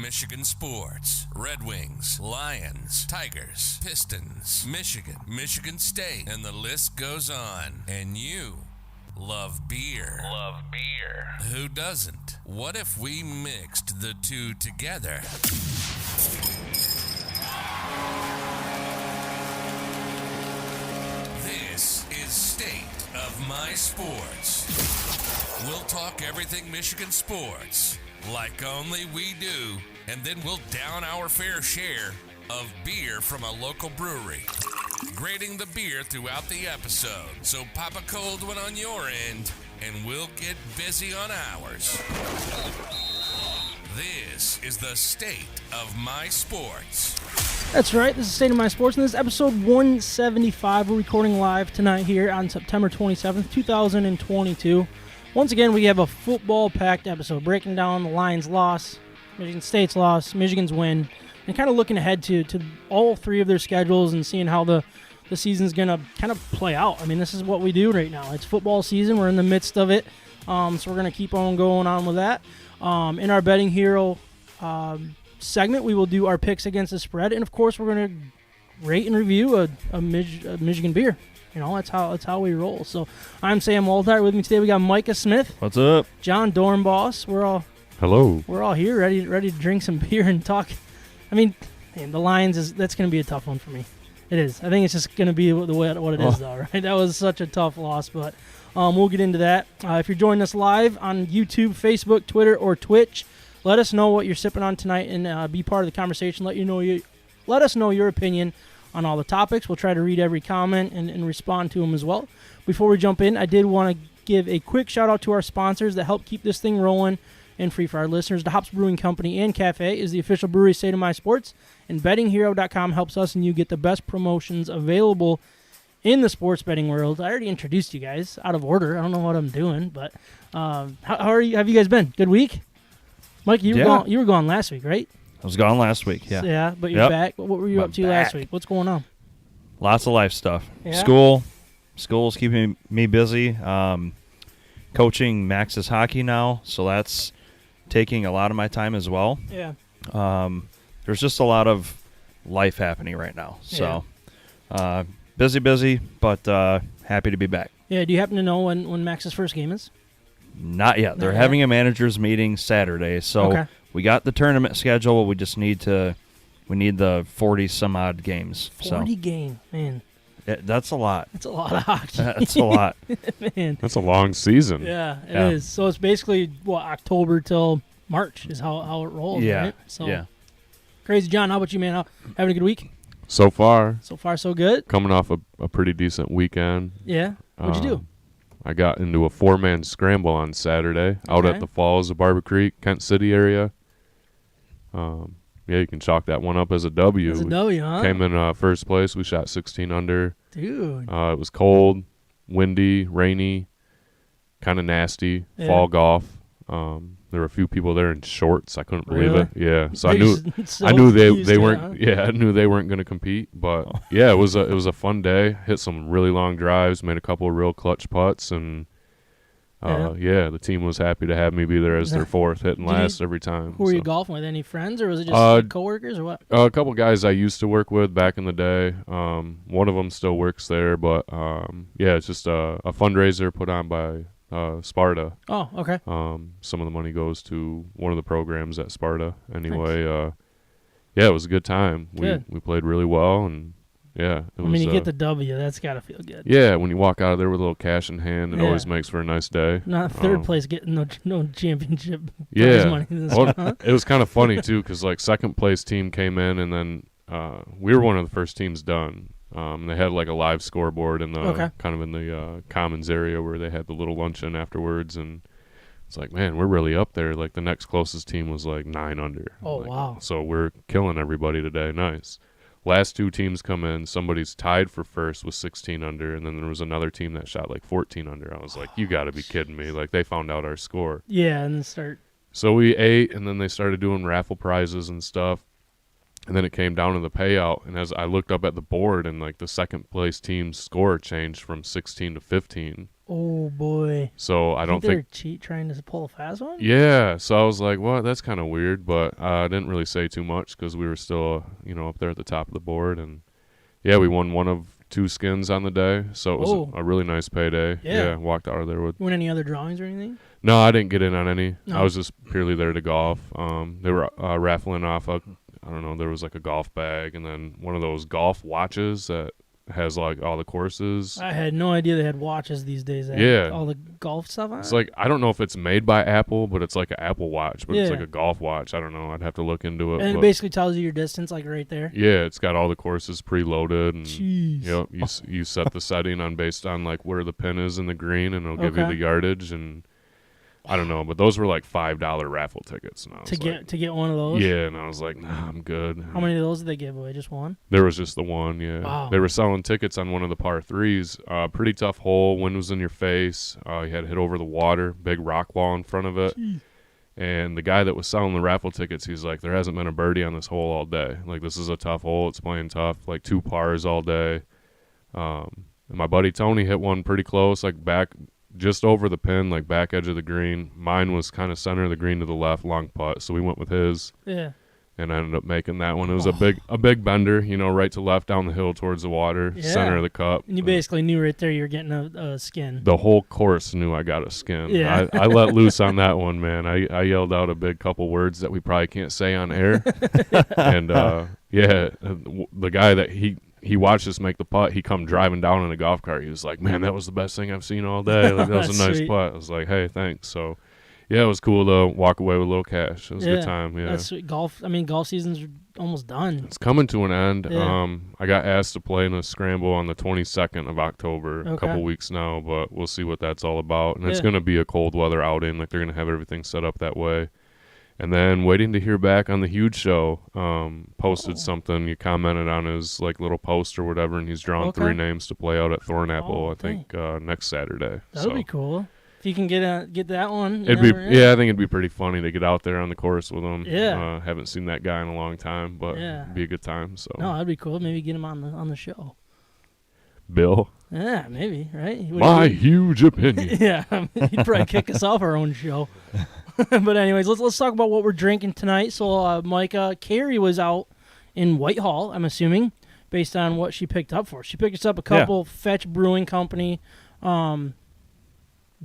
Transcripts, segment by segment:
Michigan sports. Red Wings, Lions, Tigers, Pistons, Michigan State, and the list goes on. And you love beer. Who doesn't? What if we mixed the two together? This is State of My Sports. We'll talk everything Michigan sports, like only we do, and then we'll down our fair share of beer from a local brewery, grading the beer throughout the episode. So pop a cold one on your end, and we'll get busy on ours. This is the State of My Sports. That's right. This is State of My Sports, and this is episode 175. We're recording live tonight here on September 27th, 2022. Once again, we have a football-packed episode, breaking down the Lions' loss, Michigan State's loss, Michigan's win, and kind of looking ahead to all three of their schedules and seeing how the season's going to kind of play out. I mean, this is what we do right now. It's football season. We're in the midst of it, so we're going to keep on going on with that. In our Betting Hero segment, we will do our picks against the spread, and, of course, we're going to rate and review a Michigan beer. You know, that's how we roll. So I'm Sam Waldhart. With me today we got Micah Smith. What's up? John Dornboss. Hello. We're all here, ready to drink some beer and talk. I mean, man, the Lions that's going to be a tough one for me. It is. I think it's just going to be what it is, though. Right? That was such a tough loss, but we'll get into that. If you're joining us live on YouTube, Facebook, Twitter, or Twitch, let us know what you're sipping on tonight and be part of the conversation. Let us know your opinion on all the topics. We'll try to read every comment and respond to them as well. Before we jump in, I did want to give a quick shout out to our sponsors that help keep this thing rolling and free for our listeners. The Hops Brewing Company and Cafe is the official brewery State of My Sports, and bettinghero.com helps us and you get the best promotions available in the sports betting world. I already introduced you guys out of order. I don't know what I'm doing, but how are you? Have you guys been? Good week? Mike, you were gone last week, right? I was gone last week, yeah. Yeah, but you're back. What were you up to last week? What's going on? Lots of life stuff. Yeah? School's keeping me busy. Coaching Max's hockey now, so that's taking a lot of my time as well. Yeah. There's just a lot of life happening right now. So busy, but happy to be back. Yeah, do you happen to know when Max's first game is? Not yet. They're having a managers meeting Saturday, so we got the tournament schedule. We just need the 40-some-odd games. 40 game, man. That's a lot. That's a lot of hockey. That's a lot. Man. That's a long season. Yeah, it is. So it's basically, October till March is how it rolls, right? So, crazy. John, how about you, man? Having a good week? So far, so good. Coming off a pretty decent weekend. Yeah. What'd you do? I got into a 4-man scramble on Saturday out at the Falls of Barber Creek, Kent City area. You can chalk that one up as a W. As a W, huh? Came in first place. We shot 16 under. Dude. It was cold, windy, rainy, kind of nasty, fall golf. There were a few people there in shorts. I couldn't believe it. Yeah, so I knew they weren't. Yeah, I knew they weren't going to compete. But yeah, it was a fun day. Hit some really long drives, made a couple of real clutch putts, and the team was happy to have me be there as their fourth, hitting last every time. Who were you golfing with? Any friends, or was it just coworkers, or what? A couple guys I used to work with back in the day. One of them still works there, but it's just a fundraiser put on by Sparta. Oh, okay. Some of the money goes to one of the programs at Sparta. Anyway, it was a good time. We played really well, and you get the W. That's got to feel good. Yeah, when you walk out of there with a little cash in hand, it always makes for a nice day. Not third place getting no championship prize money. It was kind of funny, too, because, second place team came in, and then we were one of the first teams done. They had a live scoreboard in the kind of in the commons area where they had the little luncheon afterwards, and it's man, we're really up there. The next closest team was 9 under. Oh, wow. So we're killing everybody today. Nice. Last two teams come in, somebody's tied for first with 16 under, and then there was another team that shot 14 under. I was you got to be kidding me. They found out our score. Yeah, and then start. So we ate, and then they started doing raffle prizes and stuff. And then it came down to the payout, and as I looked up at the board, and the second place team's score changed from 16 to 15. Oh boy. So I don't think they're trying to pull a fast one. Yeah. So I was like, well, that's kind of weird, but I didn't really say too much because we were still, up there at the top of the board, and yeah, we won one of 2 skins on the day, so it was a really nice payday. Yeah, walked out of there with. You win any other drawings or anything? No, I didn't get in on any. No. I was just purely there to golf. They were raffling off there was like a golf bag and then one of those golf watches that has like all the courses. I had no idea they had watches these days. Yeah. All the golf stuff on it. It's like, I don't know if it's made by Apple, but it's like an Apple Watch, but it's like a golf watch. I don't know. I'd have to look into it. And it basically tells you your distance, like right there. Yeah, it's got all the courses preloaded. And, jeez. You set the setting based on like where the pin is in the green, and it'll give you the yardage. And I don't know, but those were like $5 raffle tickets. And to get one of those? Yeah, and I was like, nah, I'm good. How many of those did they give away? Just one? There was just the one, yeah. Wow. They were selling tickets on one of the par 3s. Pretty tough hole, wind was in your face. You had to hit over the water, big rock wall in front of it. Jeez. And the guy that was selling the raffle tickets, he's like, there hasn't been a birdie on this hole all day. Like, this is a tough hole. It's playing tough. Like, 2 pars all day. And my buddy Tony hit one pretty close, like back just over the pin, like back edge of the green. Mine was kind of center of the green to the left, long putt. So we went with his. Yeah. And I ended up making that one. It was a big bender, right to left down the hill towards the water, center of the cup. And you basically knew right there you were getting a skin. The whole course knew I got a skin. Yeah. I let loose on that one, man. I yelled out a big couple words that we probably can't say on air. And, the guy that he watched us make the putt. He come driving down in a golf cart. He was like, man, that was the best thing I've seen all day. Like, that was a nice putt. I was like, hey, thanks. So, yeah, it was cool to walk away with a little cash. It was a good time, yeah. That's sweet. Golf season's almost done. It's coming to an end. Yeah. I got asked to play in a scramble on the 22nd of October, a couple weeks now, but we'll see what that's all about. And it's going to be a cold weather outing. Like, they're going to have everything set up that way. And then waiting to hear back on the Huge Show. Posted something. You commented on his like little post or whatever, and he's drawn 3 names to play out at Thornapple. I think next Saturday. That'll be cool. If you can get that one. I think it'd be pretty funny to get out there on the course with him. Yeah. Haven't seen that guy in a long time, but it'd be a good time. So. No, that'd be cool. Maybe get him on the show. Bill. Yeah, maybe, right? My huge opinion. Yeah, he'd probably kick us off our own show. But anyways, let's talk about what we're drinking tonight. So, Micah, Carrie was out in Whitehall, I'm assuming, based on what she picked up for us. She picked us up a couple Fetch Brewing Company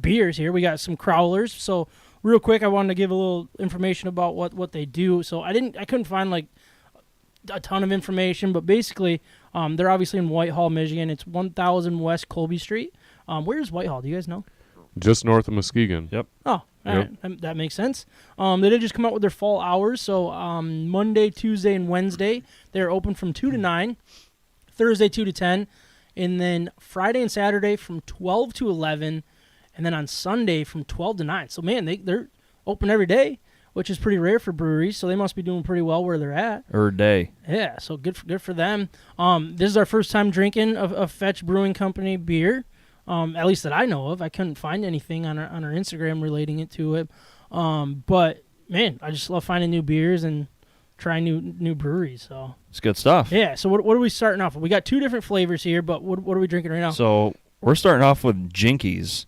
beers here. We got some Crowlers. So, real quick, I wanted to give a little information about what they do. So, I couldn't find like a ton of information, but basically, they're obviously in Whitehall, Michigan. It's 1000 West Colby Street. Where's Whitehall? Do you guys know? Just north of Muskegon. Yep. Oh, all right. That makes sense. They did just come out with their fall hours. So Monday, Tuesday, and Wednesday, they're open from 2 to 9. Thursday, 2 to 10. And then Friday and Saturday from 12 to 11. And then on Sunday from 12 to 9. So, man, they're open every day, which is pretty rare for breweries. So they must be doing pretty well where they're at. Every day. Yeah, so good for them. This is our first time drinking a Fetch Brewing Company beer. At least that I know of. I couldn't find anything on our Instagram relating it to it. But, man, I just love finding new beers and trying new breweries. So it's good stuff. Yeah, so what are we starting off with? We got 2 different flavors here, but what are we drinking right now? So we're starting off with Jinkies.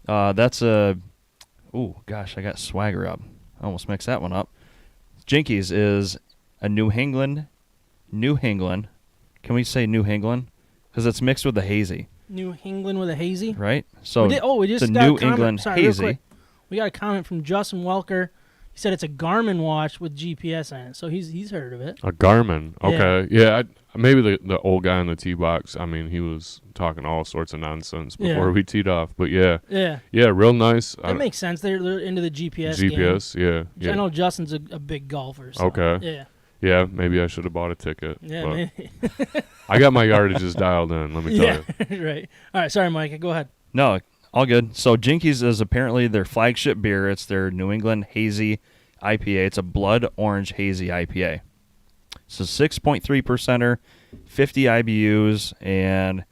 That's a – oh, gosh, I got Swagger up. I almost mixed that one up. Jinkies is a New England. Can we say New England? Because it's mixed with the hazy. New England with a hazy? Right. So we just it's a got New a comment. England Sorry, hazy. We got a comment from Justin Welker. He said it's a Garmin watch with GPS on it, so he's heard of it. A Garmin. Okay. Yeah, maybe the old guy in the tee box, I mean, he was talking all sorts of nonsense before we teed off. But, yeah. Yeah, real nice. That makes sense. They're into the GPS game. Yeah. I know Justin's a big golfer. So, okay. Yeah. Yeah, maybe I should have bought a ticket. Yeah, maybe. I got my yardages dialed in, let me tell you. Right. All right, sorry, Mike. Go ahead. No, all good. So Jinkies is apparently their flagship beer. It's their New England Hazy IPA. It's a blood orange hazy IPA. It's a 6.3%er, 50 IBUs, and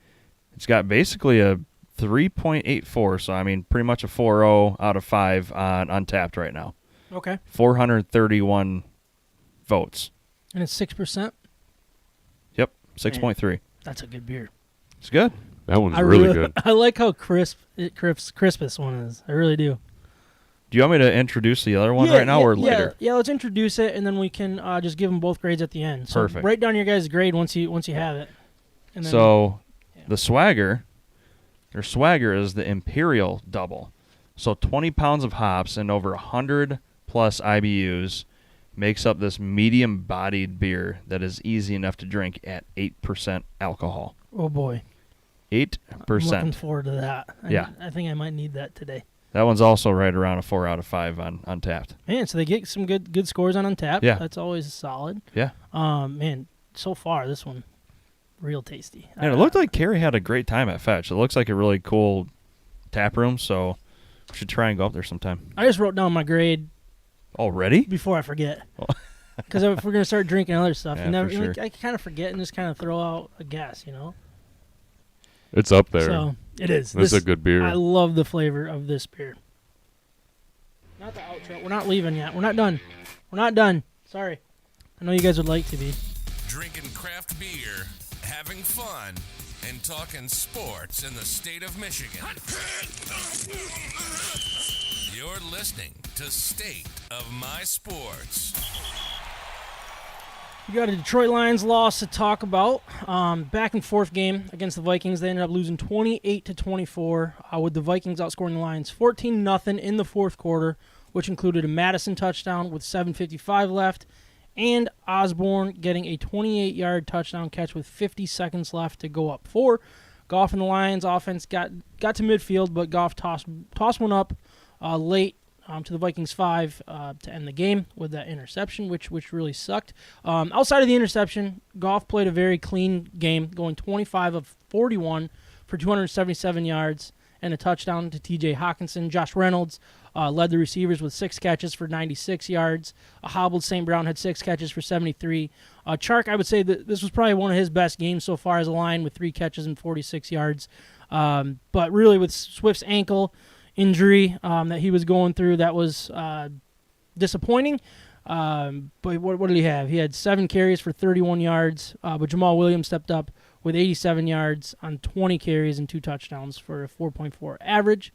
it's got basically a 3.84. So, I mean, pretty much a 4.0 out of 5 on Untappd right now. Okay. 431 votes. And it's 6%? Yep, 6.3. That's a good beer. It's good. That one's really good. I like how crisp this one is. I really do. Do you want me to introduce the other one right now or later? Yeah, let's introduce it, and then we can just give them both grades at the end. So Perfect. Write down your guys' grade once you have it. And then, The Swagger, their Swagger is the Imperial Double. So 20 pounds of hops and over 100 plus IBUs makes up this medium-bodied beer that is easy enough to drink at 8% alcohol. oh boy, 8%. I'm looking forward to that. I think I might need that today. That one's also right around a 4 out of 5 on Untapped. Man, so they get some good scores on Untapped. Yeah. That's always solid. Yeah. Man, so far this one, real tasty. And it looked like Carrie had a great time at Fetch. It looks like a really cool tap room, so we should try and go up there sometime. I just wrote down my grade Already? before I forget. Because if we're gonna start drinking other stuff, Yeah, for sure. I kind of forget and just kind of throw out a guess, It's up there. So it is. This is a good beer. I love the flavor of this beer. Not the outro. We're not leaving yet. We're not done. We're not done. Sorry. I know you guys would like to be. Drinking craft beer, having fun, and talking sports in the state of Michigan. You're listening to State of My Sports. We got a Detroit Lions loss to talk about. Back and forth game against the Vikings. They ended up losing 28-24, with the Vikings outscoring the Lions 14-0 in the fourth quarter, which included a Madison touchdown with 7:55 left, and Osborne getting a 28-yard touchdown catch with 50 seconds left to go up 4. Goff and the Lions offense got to midfield, but Goff tossed one up late to the Vikings 5 to end the game with that interception, which really sucked. Outside of the interception, Goff played a very clean game, going 25 of 41 for 277 yards and a touchdown to T.J. Hawkinson. Josh Reynolds led the receivers with 6 catches for 96 yards. A hobbled St. Brown had 6 catches for 73. Chark, I would say that this was probably one of his best games so far as a line with 3 catches and 46 yards. But really with Swift's ankle injury that he was going through, that was disappointing. But what did he have? He had 7 carries for 31 yards, but Jamal Williams stepped up with 87 yards on 20 carries and 2 touchdowns for a 4.4 average,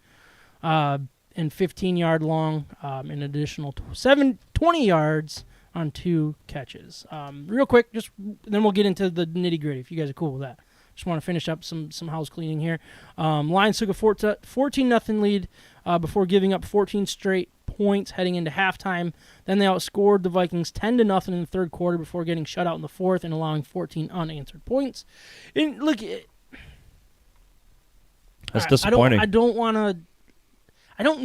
and 15-yard long, an additional 20 yards on 2 catches. Real quick, then we'll get into the nitty-gritty if you guys are cool with that. Just want to finish up some house cleaning here. Lions took a 14-0 lead before giving up 14 straight points heading into halftime. Then they outscored the Vikings 10-0 in the third quarter before getting shut out in the fourth and allowing 14 unanswered points. And look, That's disappointing. I don't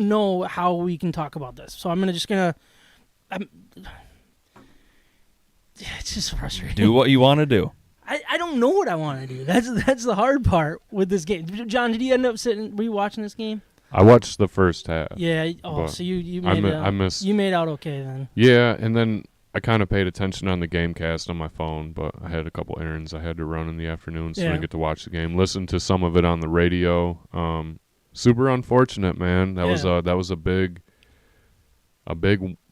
know how we can talk about this, so I'm gonna. It's just frustrating. Do what you want to do. I don't know what I want to do. That's the hard part with this game. John, did you end up rewatching this game? I watched the first half. Yeah. Oh, so you made it out. I missed. You made out okay then. Yeah, and then I kind of paid attention on the Gamecast on my phone, but I had a couple errands I had to run in the afternoon, so I didn't get to watch the game. Listen to some of it on the radio. Super unfortunate, man. That was a big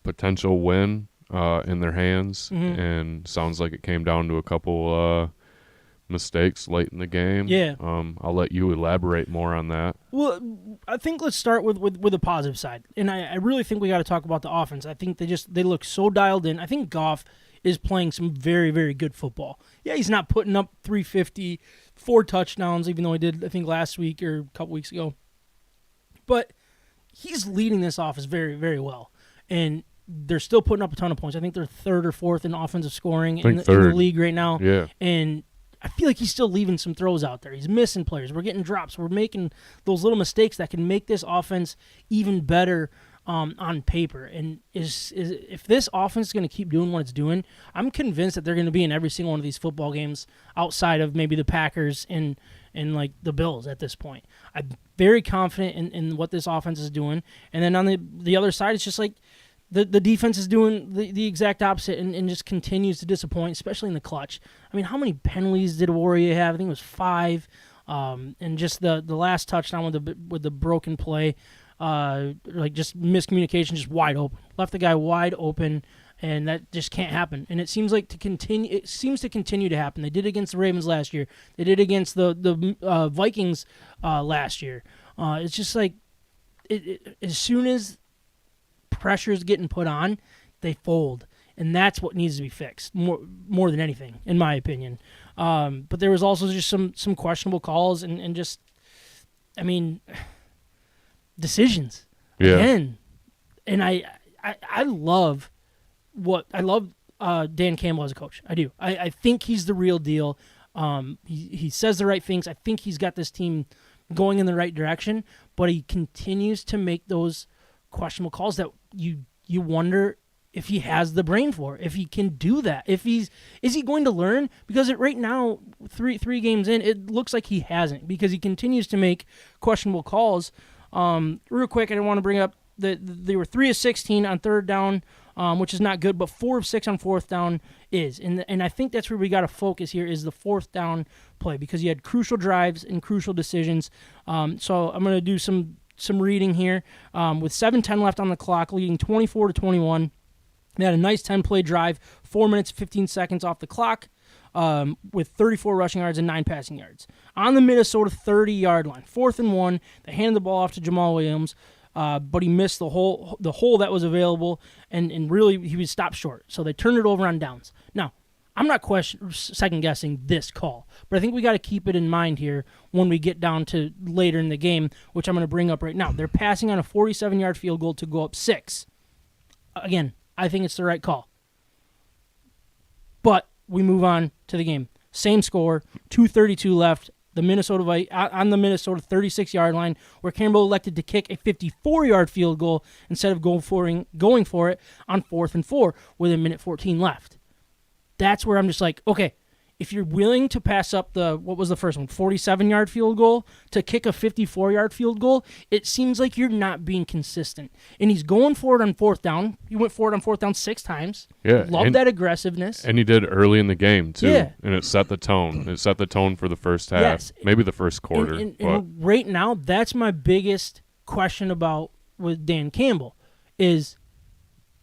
potential win in their hands, and sounds like it came down to a couple mistakes late in the game. Yeah. I'll let you elaborate more on that. Well, I think let's start with the positive side, and I really think we got to talk about the offense. I think they look so dialed in. I think Goff is playing some very, very good football. Yeah, he's not putting up 350, 4 touchdowns, even though he did, I think, last week or a couple weeks ago. But he's leading this offense very, very well, and they're still putting up a ton of points. I think they're 3rd or 4th in offensive scoring in the league right now. Yeah. And I feel like he's still leaving some throws out there. He's missing players. We're getting drops. We're making those little mistakes that can make this offense even better on paper. And if this offense is going to keep doing what it's doing, I'm convinced that they're going to be in every single one of these football games outside of maybe the Packers and like the Bills at this point. I'm very confident in what this offense is doing. And then on the other side, it's just like the defense is doing the exact opposite and just continues to disappoint, especially in the clutch. I mean, how many penalties did Warrior have? I think it was 5. And just the last touchdown with the broken play, like just miscommunication, just wide open. Left the guy wide open. And that just can't happen. And it seems to continue to happen. They did it against the Ravens last year. They did it against the Vikings last year. It's just like as soon as pressure is getting put on, they fold. And that's what needs to be fixed more than anything, in my opinion. But there was also just some questionable calls and just, I mean, decisions. Yeah. Again. And I love Dan Campbell as a coach. I do. I think he's the real deal. He says the right things. I think he's got this team going in the right direction, but he continues to make those questionable calls that you wonder if he has the brain for, if he can do that. Is he going to learn? Because right now, three games in, it looks like he hasn't, because he continues to make questionable calls. Real quick, I want to bring up that they were 3 of 16 on third down, which is not good, but 4 of 6 on fourth down is. And I think that's where we got to focus here, is the fourth down play, because he had crucial drives and crucial decisions. So I'm going to do some reading here. With 7:10 left on the clock, leading 24-21. They had a nice 10-play drive, 4 minutes, 15 seconds off the clock, with 34 rushing yards and 9 passing yards. On the Minnesota 30-yard line, 4th and 1, they handed the ball off to Jamal Williams, but he missed the hole that was available, and really he was stopped short. So they turned it over on downs. Now, I'm not second-guessing this call, but I think we got to keep it in mind here when we get down to later in the game, which I'm going to bring up right now. They're passing on a 47-yard field goal to go up 6. Again, I think it's the right call. But we move on to the game. Same score, 2:32 left. On the Minnesota 36-yard line, where Campbell elected to kick a 54-yard field goal instead of going for it on 4th and 4 with 1:14 left. That's where I'm just like, okay, if you're willing to pass up what was the first one, 47-yard field goal, to kick a 54-yard field goal, it seems like you're not being consistent. And he's going for it on 4th down. He went for it on 4th down 6 times. Yeah. Love that aggressiveness. And he did early in the game, too. Yeah. And it set the tone. It set the tone for the first half. Yes. Maybe the first quarter. And right now, that's my biggest question with Dan Campbell, is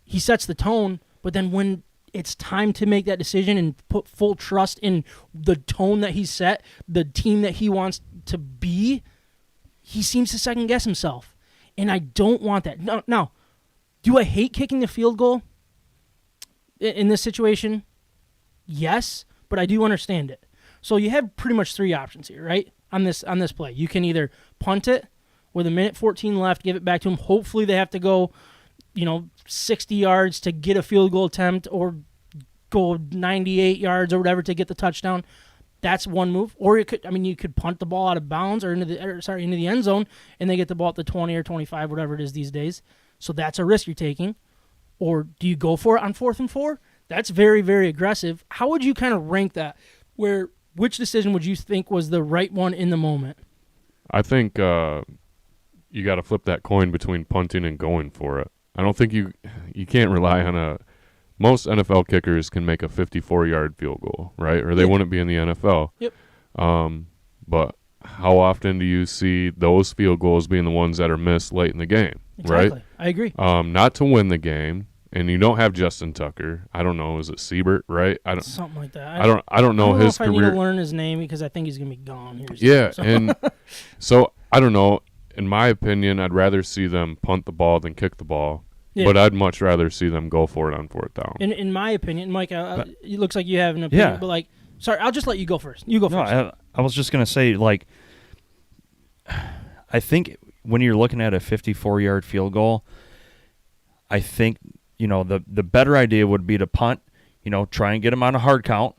he sets the tone, but then when it's time to make that decision and put full trust in the tone that he set, the team that he wants to be, he seems to second-guess himself. And I don't want that. Now, do I hate kicking the field goal in this situation? Yes, but I do understand it. So you have pretty much 3 options here, right, on this play. You can either punt it with 1:14 left, give it back to him. Hopefully they have to go 60 yards to get a field goal attempt, or go 98 yards or whatever to get the touchdown. That's one move. Or you could punt the ball out of bounds or into the end zone, and they get the ball at the 20 or 25, whatever it is these days. So that's a risk you're taking. Or do you go for it on 4th and 4? That's very, very aggressive. How would you kind of rank that? Which decision would you think was the right one in the moment? I think you got to flip that coin between punting and going for it. I don't think you can't rely on most NFL kickers can make a 54-yard field goal, right? Or they wouldn't be in the NFL. Yep. But how often do you see those field goals being the ones that are missed late in the game, exactly. right? I agree. Not to win the game, and you don't have Justin Tucker. I don't know. Is it Siebert, right? Something like that. I don't know his career. I need to learn his name because I think he's going to be gone here soon. Yeah, and so I don't know. In my opinion, I'd rather see them punt the ball than kick the ball. Yeah. But I'd much rather see them go for it on 4th down. In my opinion, Mike, it looks like you have an opinion. Yeah. But, sorry, I'll just let you go first. You go first. No, I was just going to say, I think when you're looking at a 54-yard field goal, I think, the better idea would be to punt, try and get them on a hard count,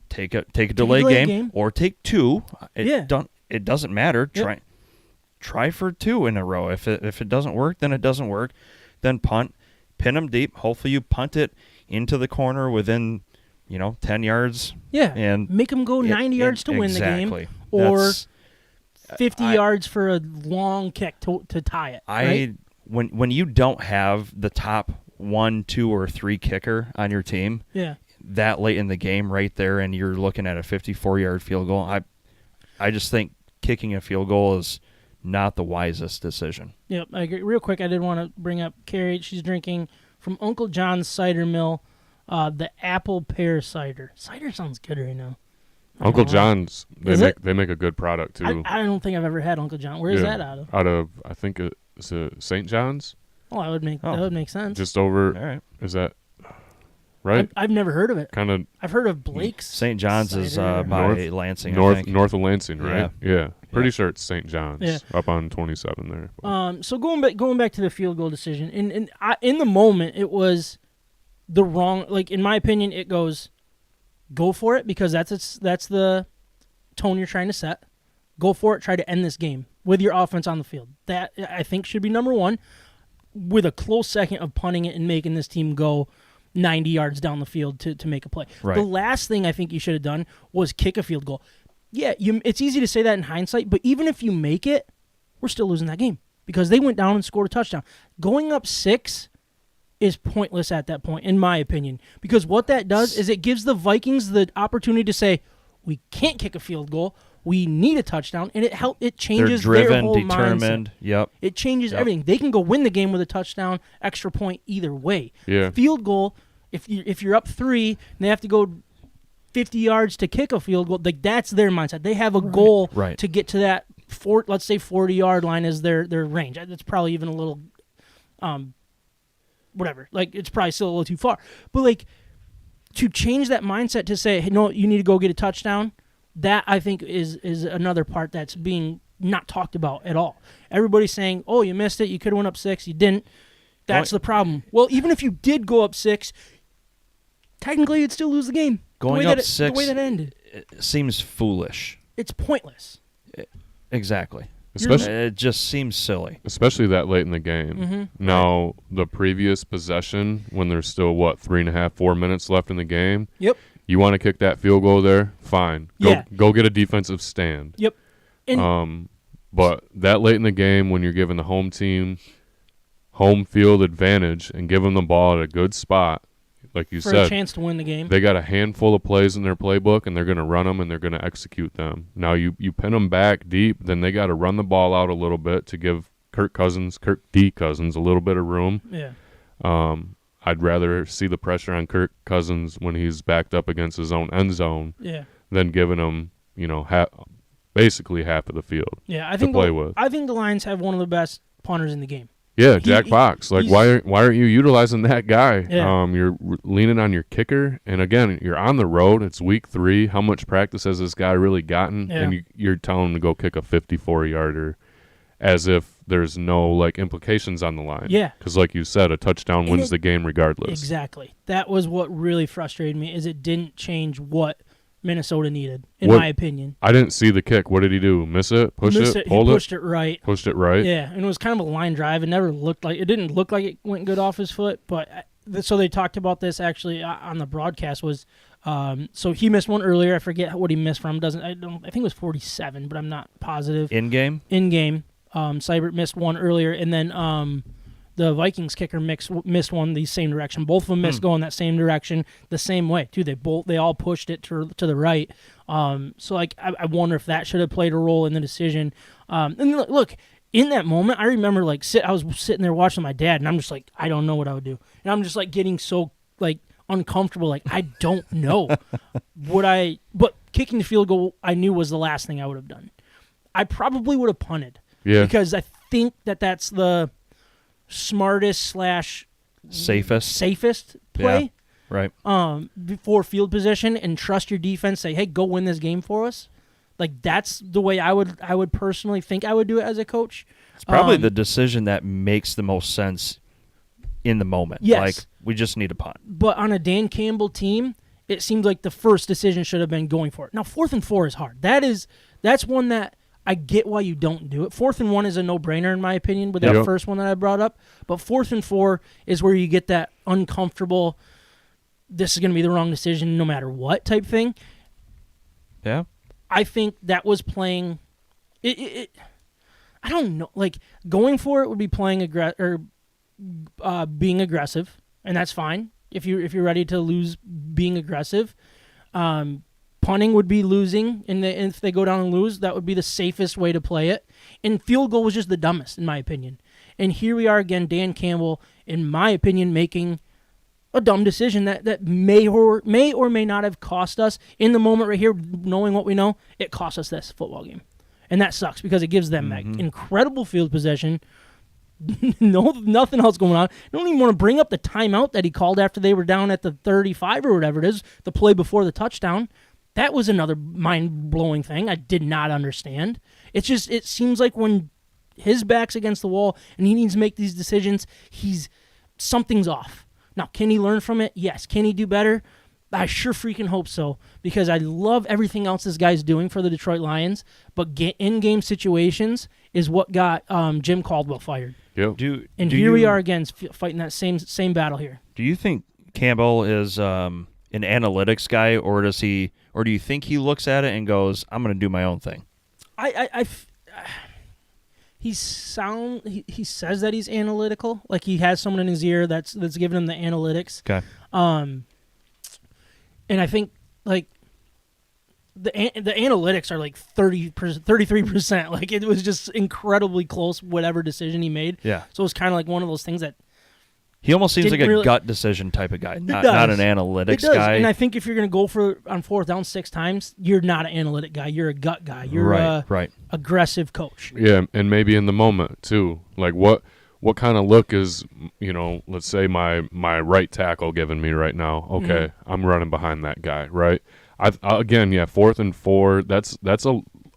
take a delay game, or take 2. It doesn't matter. Yep. Try for 2 in a row. If it doesn't work, then it doesn't work. Then punt, pin them deep. Hopefully you punt it into the corner within, 10 yards. Yeah, and make them go 90 yards to win the game, or 50 yards for a long kick to tie it. Right? When you don't have the top 1, 2, or 3 kicker on your team, that late in the game right there, and you're looking at a 54-yard field goal, I just think kicking a field goal is not the wisest decision. Yep, I agree. Real quick, I did want to bring up Carrie. She's drinking from Uncle John's Cider Mill, the apple pear cider. Cider sounds good right now. Uncle John's, they make a good product too. I don't think I've ever had Uncle John. Where is that out of? Out of, I think it's St. John's. Oh, that would make sense. Just over. All right. Is that right? I've never heard of it. Kind of. I've heard of Blake's. St. John's is by Lansing. I think. North of Lansing, right? Yeah. Pretty sure it's St. John's up on 27 there. So going back to the field goal decision, in the moment it was the wrong. Like in my opinion, it goes, go for it because that's the tone you're trying to set. Go for it. Try to end this game with your offense on the field. That I think should be number one, with a close second of punting it and making this team go 90 yards down the field to make a play. Right. The last thing I think you should have done was kick a field goal. Yeah, it's easy to say that in hindsight, but even if you make it, we're still losing that game because they went down and scored a touchdown. Going up 6 is pointless at that point, in my opinion, because what that does is it gives the Vikings the opportunity to say, we can't kick a field goal, we need a touchdown, and it changes They're driven, their whole determined. mindset. Yep. It changes everything. They can go win the game with a touchdown, extra point, either way. Yeah. Field goal, if you're up 3 and they have to go 50 yards to kick a field goal, like that's their mindset. They have a goal to get to that, let's say 40-yard line is their range. That's probably even a little, whatever. Like it's probably still a little too far. But like to change that mindset to say, hey, no, you need to go get a touchdown. That I think is another part that's being not talked about at all. Everybody's saying, "Oh, you missed it. You could have went up 6. You didn't." That's the problem. Well, even if you did go up 6, technically you'd still lose the game. Going up 6, the way that ended, it seems foolish. it's pointless. Exactly. Especially It just seems silly. especially that late in the game. Mm-hmm. Now, the previous possession, when there's still, 3.5, 4 minutes left in the game, Yep. you want to kick that field goal there? Fine. Go get a defensive stand. Yep. And But that late in the game, when you're giving the home team home field advantage and give them the ball at a good spot, like you for said, a chance to win the game. they got a handful of plays in their playbook, and they're going to run them, and they're going to execute them. Now, you pin them back deep, then they got to run the ball out a little bit to give Kirk D. Cousins, a little bit of room. Yeah. I'd rather see the pressure on Kirk Cousins when he's backed up against his own end zone than giving him, basically half of the field Yeah, to play with. I think the Lions have one of the best punters in the game. Yeah, Jack Fox. Like, why aren't you utilizing that guy? Yeah. You're leaning on your kicker, and again, you're on the road. It's week 3. How much practice has this guy really gotten? Yeah. And you're telling him to go kick a 54-yarder, as if there's no implications on the line. Yeah, because like you said, a touchdown wins the game regardless. Exactly. That was what really frustrated me. Is it didn't change what Minnesota needed, in my opinion. I didn't see the kick. What did he do? Miss it? Push it? Hold he it? pushed it right. Pushed it right? Yeah, and it was kind of a line drive. It didn't look like it went good off his foot, but so they talked about this actually on the broadcast was so he missed one earlier. I forget what he missed from. I think it was 47, but I'm not positive. In game. Seibert missed one earlier, and then the Vikings kicker missed one the same direction. Both of them missed going that same direction the same way too. They all pushed it to the right. So I wonder if that should have played a role in the decision. And look, in that moment, I remember I was sitting there watching my dad, and I'm just like, I don't know what I would do, and I'm just getting so uncomfortable. I don't know but kicking the field goal I knew was the last thing I would have done. I probably would have punted. Yeah. Because I think that's the smartest / safest play. Yeah, right. Before field position, and trust your defense. Say, hey, go win this game for us. That's the way I would personally think I would do it as a coach. It's probably the decision that makes the most sense in the moment. Yes. We just need a punt. But on a Dan Campbell team, it seems like the first decision should have been going for it. Now, 4th and 4 is hard. That's one that I get why you don't do it. 4th and 1 is a no-brainer in my opinion with that first one that I brought up. But 4th and 4 is where you get that uncomfortable, this is going to be the wrong decision no matter what type thing. Yeah. I think that was playing it I don't know. Going for it would be playing being aggressive, and that's fine. If you're ready to lose being aggressive. Punting would be losing, and if they go down and lose, that would be the safest way to play it. And field goal was just the dumbest, in my opinion. And here we are again, Dan Campbell, in my opinion, making a dumb decision that may or may not have cost us in the moment right here, knowing what we know, it cost us this football game. And that sucks because it gives them that incredible field possession. Nothing else going on. I don't even want to bring up the timeout that he called after they were down at the 35 or whatever it is, the play before the touchdown. That was another mind-blowing thing I did not understand. It seems like when his back's against the wall and he needs to make these decisions, something's off. Now, can he learn from it? Yes. Can he do better? I sure freaking hope so, because I love everything else this guy's doing for the Detroit Lions, but in-game situations is what got Jim Caldwell fired. Yep. Here we are again fighting that same battle here. Do you think Campbell is an analytics guy, or do you think he looks at it and goes, "I'm going to do my own thing"? He says that he's analytical, like he has someone in his ear that's giving him the analytics. Okay. And I think like the analytics are like 33%. Like it was just incredibly close, whatever decision he made. Yeah. So it was kind of like one of those things that he almost seems like a gut decision type of guy, not an analytics guy. And I think if you're going to go on fourth down 6 times, you're not an analytic guy. You're a gut guy. You're right. Aggressive coach. Yeah, and maybe in the moment too. Like what kind of look is, let's say my right tackle giving me right now? Okay, I'm running behind that guy, right? Again, 4th and 4. That's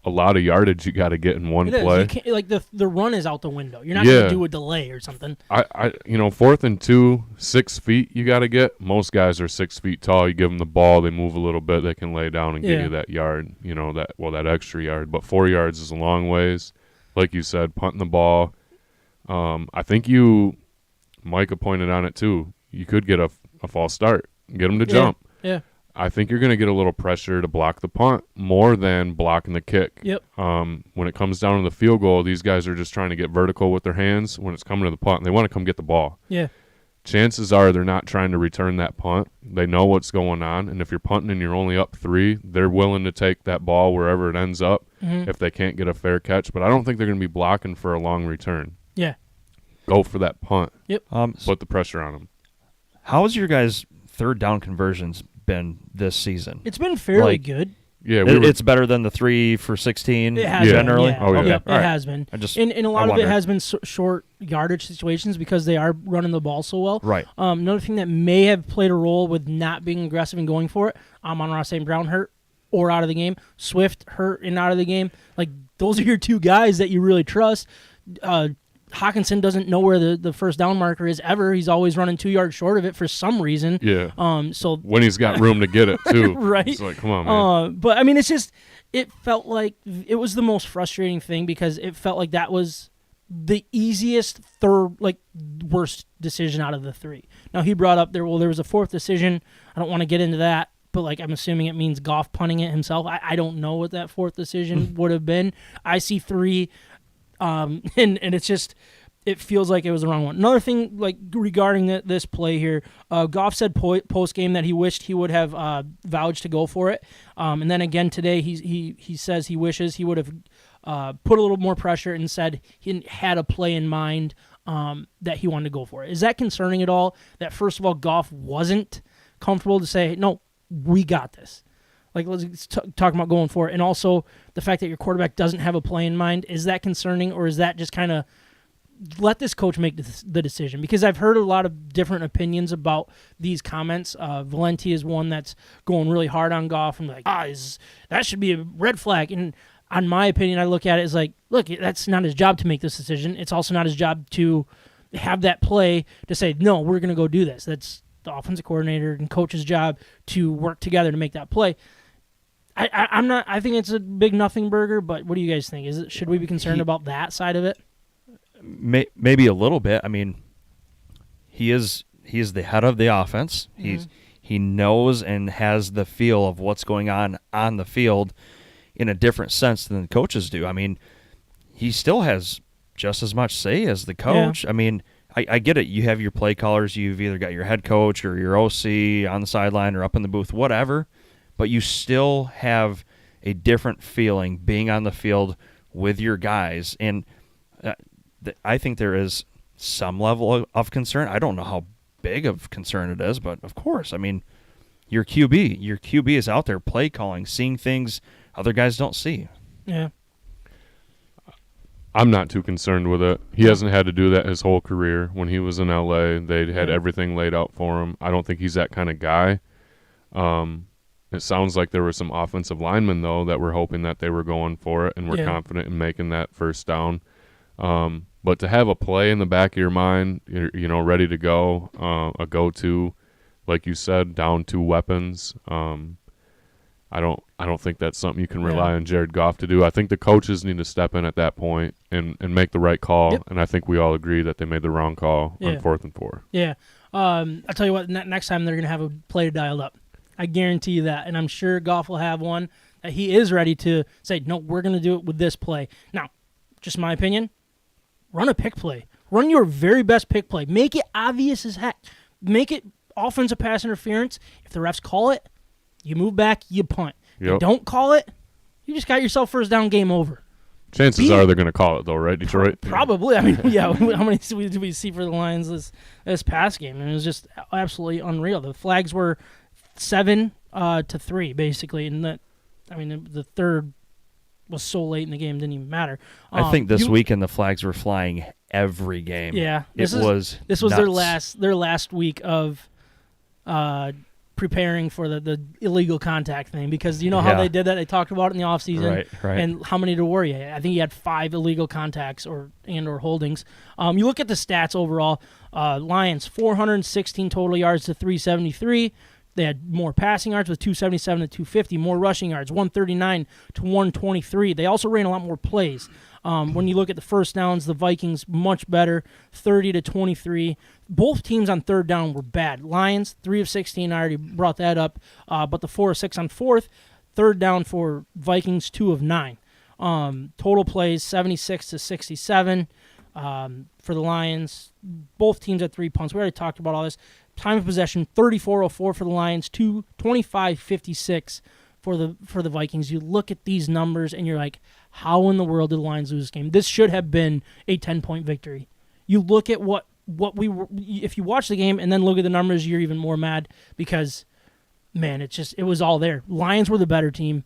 a lot of yardage you got to get in one play. You can't, like the run is out the window. You're not going to do a delay or something. 4th and 2, 6 feet you got to get. Most guys are 6 feet tall. You give them the ball, they move a little bit, they can lay down and get you that yard. That extra yard. But 4 yards is a long ways. Like you said, punting the ball. I think Micah pointed on it too. You could get a false start, get them to jump. Yeah. I think you're going to get a little pressure to block the punt more than blocking the kick. Yep. When it comes down to the field goal, these guys are just trying to get vertical with their hands. When it's coming to the punt, they want to come get the ball. Yeah. Chances are they're not trying to return that punt. They know what's going on, and if you're punting and you're only up 3, they're willing to take that ball wherever it ends up if they can't get a fair catch. But I don't think they're going to be blocking for a long return. Yeah. Go for that punt. Yep. Put the pressure on them. How has your guys' third down conversions been this season? It's been fairly good. Yeah, it's better than the 3 for 16 generally. Yeah. Oh, yeah. It has been. And a lot of it has been short yardage situations because they are running the ball so well. Right. Another thing that may have played a role with not being aggressive and going for it, Amon-Ra St. Brown hurt or out of the game. Swift hurt and out of the game. Like, those are your 2 guys that you really trust. Hawkinson doesn't know where the first down marker is ever. He's always running 2 yards short of it for some reason. Yeah. So when he's got room to get it too. Right. It's like, come on, man. But I mean, it felt like it was the most frustrating thing because it felt like that was the easiest worst decision out of the 3. Now he brought up there was a 4th decision. I don't want to get into that, but like I'm assuming it means Goff punting it himself. I don't know what that 4th decision would have been. I see 3. And it's just, it feels like it was the wrong one. Another thing, like regarding this play here, Goff said post game that he wished he would have vouched to go for it. And then again today, he says he wishes he would have put a little more pressure and said he had a play in mind that he wanted to go for it. Is that concerning at all? That first of all, Goff wasn't comfortable to say, no, we got this. Like, let's talk about going for it. And also, the fact that your quarterback doesn't have a play in mind, is that concerning, or is that just kind of let this coach make the decision? Because I've heard a lot of different opinions about these comments. Valenti is one that's going really hard on Goff and like, that should be a red flag. And on my opinion, I look at it as like, look, that's not his job to make this decision. It's also not his job to have that play to say, no, we're going to go do this. That's the offensive coordinator and coach's job to work together to make that play. I'm not. I think it's a big nothing burger. But what do you guys think? Should we be concerned about that side of it? Maybe a little bit. I mean, he is the head of the offense. He knows and has the feel of what's going on the field in a different sense than the coaches do. I mean, he still has just as much say as the coach. Yeah. I mean, I get it. You have your play callers. You've either got your head coach or your OC on the sideline or up in the booth, whatever. But you still have a different feeling being on the field with your guys. And I think there is some level of concern. I don't know how big of concern it is, but of course, I mean, your QB is out there play calling, seeing things other guys don't see. Yeah. I'm not too concerned with it. He hasn't had to do that his whole career. When he was in LA, they had everything laid out for him. I don't think he's that kind of guy. It sounds like there were some offensive linemen, though, that were hoping that they were going for it and were confident in making that first down. But to have a play in the back of your mind, ready to go, a go-to, like you said, down 2 weapons, I don't think that's something you can rely on Jared Goff to do. I think the coaches need to step in at that point and make the right call, and I think we all agree that they made the wrong call on 4th and 4. Yeah. I'll tell you what, next time they're going to have a play dialed up. I guarantee you that, and I'm sure Goff will have one that he is ready to say, no, we're going to do it with this play. Now, just my opinion, run a pick play. Run your very best pick play. Make it obvious as heck. Make it offensive pass interference. If the refs call it, you move back, you punt. If they don't call it, you just got yourself first down, game over. Chances are they're going to call it, though, right, Detroit? Probably. I mean, yeah, how many did we see for the Lions this past game? And it was just absolutely unreal. The flags were 7-3, basically. And the third was so late in the game, didn't even matter. I think this weekend the flags were flying every game. Yeah. This was nuts. their last week of preparing for the illegal contact thing, because you know how they did that? They talked about it in the offseason. Right. And how many to worry? I think he had 5 illegal contacts or holdings. You look at the stats overall, Lions, 416 total yards to 373. They had more passing yards with 277 to 250, more rushing yards, 139 to 123. They also ran a lot more plays. When you look at the first downs, the Vikings much better, 30 to 23. Both teams on third down were bad. Lions, 3 of 16, I already brought that up, but the 4 of 6 on fourth. Third down for Vikings, 2 of 9. Total plays, 76 to 67 for the Lions. Both teams had 3 punts. We already talked about all this. Time of possession, 34-04 for the Lions, 25-56 for the Vikings. You look at these numbers and you're like, how in the world did the Lions lose this game? This should have been a 10-point victory. You look at what we were. If you watch the game and then look at the numbers, you're even more mad because, man, it was all there. Lions were the better team,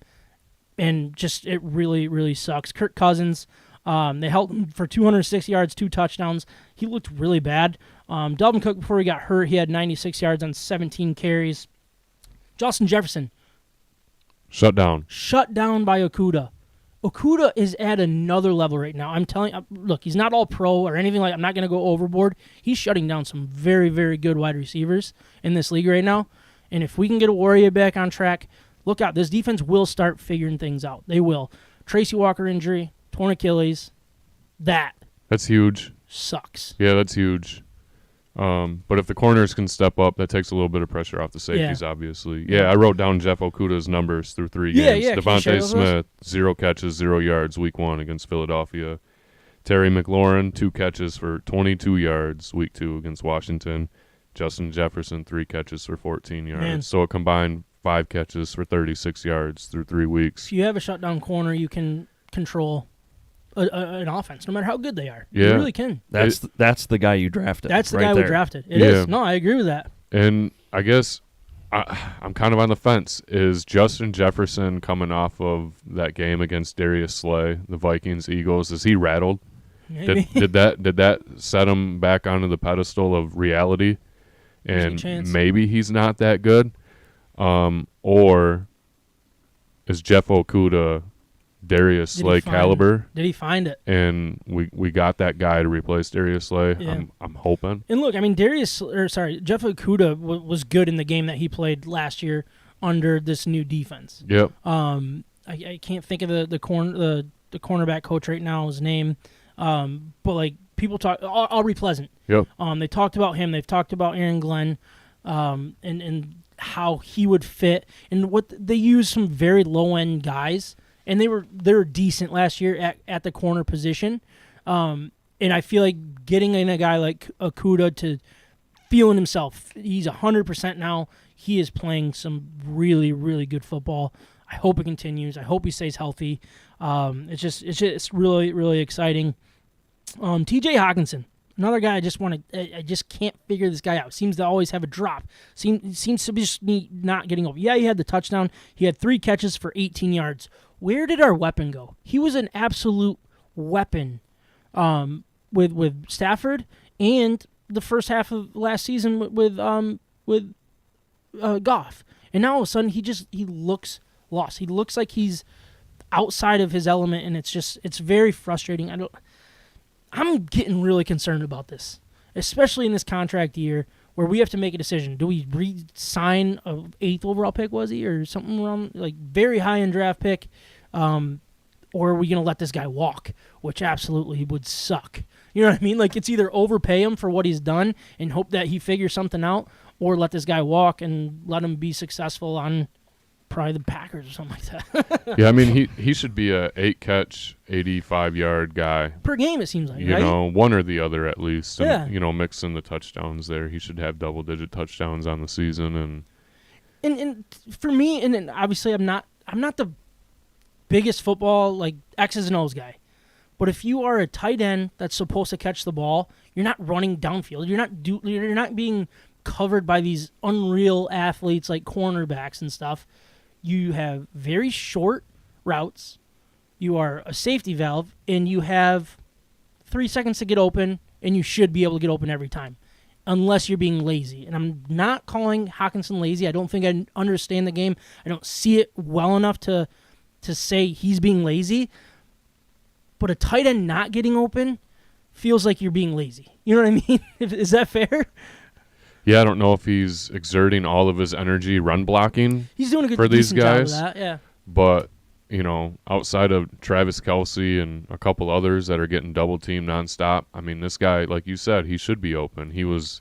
and just it really, really sucks. Kirk Cousins, they held him for 260 yards, 2 touchdowns. He looked really bad. Dalvin Cook, before he got hurt, he had 96 yards on 17 carries. Justin Jefferson. Shut down by Okudah. Okudah is at another level right now. I'm telling you, look, he's not all pro or anything like that. I'm not going to go overboard. He's shutting down some very, very good wide receivers in this league right now. And if we can get a Warrior back on track, look out. This defense will start figuring things out. They will. Tracy Walker injury, torn Achilles. That's huge. Sucks. Yeah, that's huge. But if the corners can step up, that takes a little bit of pressure off the safeties, obviously. Yeah, I wrote down Jeff Okudah's numbers through 3 games. Devontae Smith, 0 catches, 0 yards, week 1 against Philadelphia. Terry McLaurin, 2 catches for 22 yards, week 2 against Washington. Justin Jefferson, 3 catches for 14 yards. Man. So a combined 5 catches for 36 yards through 3 weeks. If you have a shutdown corner, you can control an offense, no matter how good they are. Yeah. You really can. That's the guy you drafted. That's the right guy there. we drafted. It is. No, I agree with that. And I guess I'm kind of on the fence. Is Justin Jefferson coming off of that game against Darius Slay, the Vikings, Eagles? Is he rattled? Maybe. Did that set him back onto the pedestal of reality? And maybe he's not that good? Or is Jeff Okudah Darius Slay caliber? Did he find it? And we got that guy to replace Darius Slay. Yeah. I'm hoping. And look, I mean, Jeff Okudah was good in the game that he played last year under this new defense. Yep. I can't think of the cornerback coach right now, his name. But like people talk, Aubrey Pleasant. Yep. They talked about him. They've talked about Aaron Glenn, and how he would fit, and what they used some very low end guys, and they were decent last year at the corner position. And I feel like getting in a guy like Okudah to feeling himself, he's 100% now. He is playing some really, really good football. I hope it continues. I hope he stays healthy. It's really, really exciting. T.J. Hawkinson. Another guy I just can't figure this guy out. Seems to always have a drop. Seems to be just not getting over. Yeah, he had the touchdown. He had 3 catches for 18 yards. Where did our weapon go? He was an absolute weapon with Stafford and the first half of last season with Goff. And now all of a sudden he looks lost. He looks like he's outside of his element, and it's very frustrating. I'm getting really concerned about this, especially in this contract year where we have to make a decision. Do we re-sign a 8th overall pick, was he, or something around, like, very high-end draft pick, or are we going to let this guy walk, which absolutely would suck. You know what I mean? Like, it's either overpay him for what he's done and hope that he figures something out, or let this guy walk and let him be successful on probably the Packers or something like that. Yeah, I mean, he should be a 8-catch, 85-yard guy. Per game, it seems like, You right? know, one or the other at least. And, Yeah. you know, mix in the touchdowns there. He should have double-digit touchdowns on the season. And for me, and obviously I'm not the biggest football, like, X's and O's guy. But if you are a tight end that's supposed to catch the ball, you're not running downfield. You're not being covered by these unreal athletes like cornerbacks and stuff. You have very short routes. You are a safety valve, and you have 3 seconds to get open, and you should be able to get open every time, unless you're being lazy. And I'm not calling Hockenson lazy. I don't think I understand the game. I don't see it well enough to say he's being lazy. But a tight end not getting open feels like you're being lazy. You know what I mean? Is that fair? Yeah, I don't know if he's exerting all of his energy run blocking. He's doing a good for these decent job guys. of that, yeah. But, you know, outside of Travis Kelce and a couple others that are getting double-teamed nonstop, I mean, this guy, like you said, he should be open. He's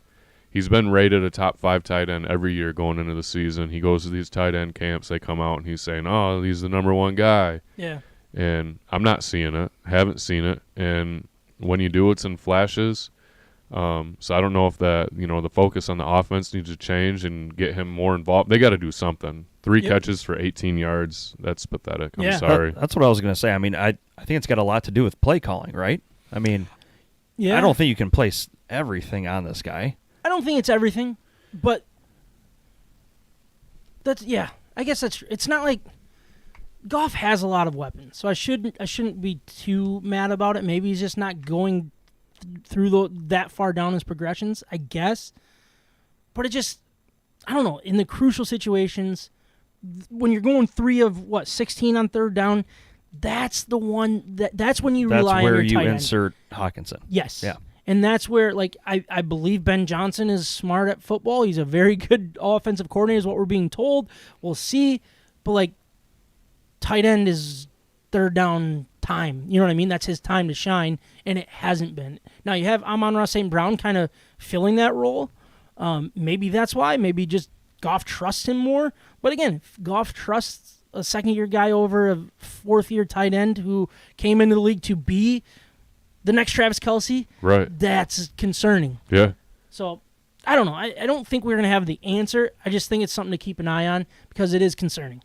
been rated a top 5 tight end every year going into the season. He goes to these tight end camps. They come out, and he's saying, oh, he's the number 1 guy. Yeah. And I'm not seeing it. Haven't seen it. And when you do, it's in flashes. So I don't know if that, you know, the focus on the offense needs to change and get him more involved. They got to do something. 3 catches for 18 yards. That's pathetic. I'm sorry. That's what I was going to say. I mean, I think it's got a lot to do with play calling, right? I mean, Yeah. I don't think you can place everything on this guy. I don't think it's everything, but I guess it's not like Goff has a lot of weapons, so I shouldn't be too mad about it. Maybe he's just not going through that far down his progressions, I guess. But I don't know, in the crucial situations, when you're going 3 of 16 on 3rd down, that's the one that's when you rely on your tight end. That's where you insert Hockenson. Yes. Yeah. And that's where, like, I believe Ben Johnson is smart at football. He's a very good offensive coordinator is what we're being told. We'll see. But, like, tight end is 3rd down time. You know what I mean? That's his time to shine, and it hasn't been. Now, you have Amon-Ra St. Brown kind of filling that role. Maybe that's why. Maybe just Goff trusts him more. But, again, if Goff trusts a second-year guy over a 4th-year tight end who came into the league to be the next Travis Kelce, Right. That's concerning. Yeah. So, I don't know. I don't think we're going to have the answer. I just think it's something to keep an eye on because it is concerning.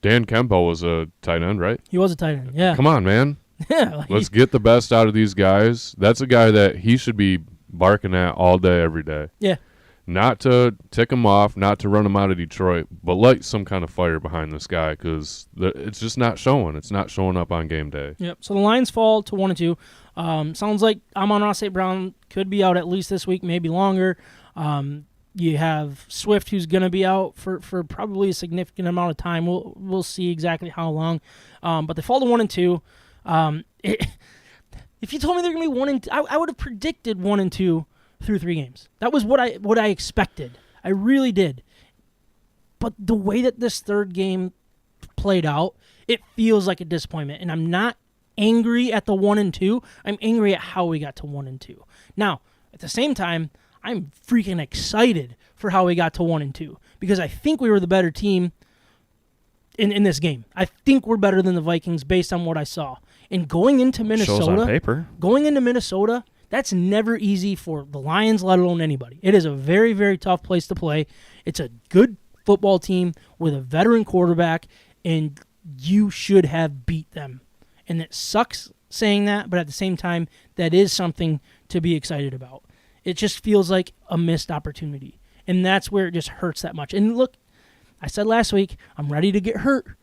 Dan Campbell was a tight end, right? He was a tight end, yeah. Come on, man. Yeah. Like, Let's get the best out of these guys. That's a guy that he should be barking at all day, every day. Yeah. Not to tick him off, not to run him out of Detroit, but light some kind of fire behind this guy because it's just not showing. It's not showing up on game day. Yep. So the Lions fall to 1-2. Sounds like Amon-Ra St. Brown could be out at least this week, maybe longer. You have Swift, who's going to be out for probably a significant amount of time. We'll see exactly how long. But they fall to 1-2. If you told me they're going to be 1-2, I would have predicted 1-2 through 3 games. That was what I expected. I really did. But the way that this 3rd game played out, it feels like a disappointment. And I'm not angry at the 1-2. I'm angry at how we got to 1-2. Now, at the same time, I'm freaking excited for how we got to 1-2 because I think we were the better team in this game. I think we're better than the Vikings based on what I saw. And going into Minnesota, Shows on paper. That's never easy for the Lions, let alone anybody. It is a very, very tough place to play. It's a good football team with a veteran quarterback, and you should have beat them. And it sucks saying that, but at the same time, that is something to be excited about. It just feels like a missed opportunity. And that's where it just hurts that much. And look, I said last week, I'm ready to get hurt.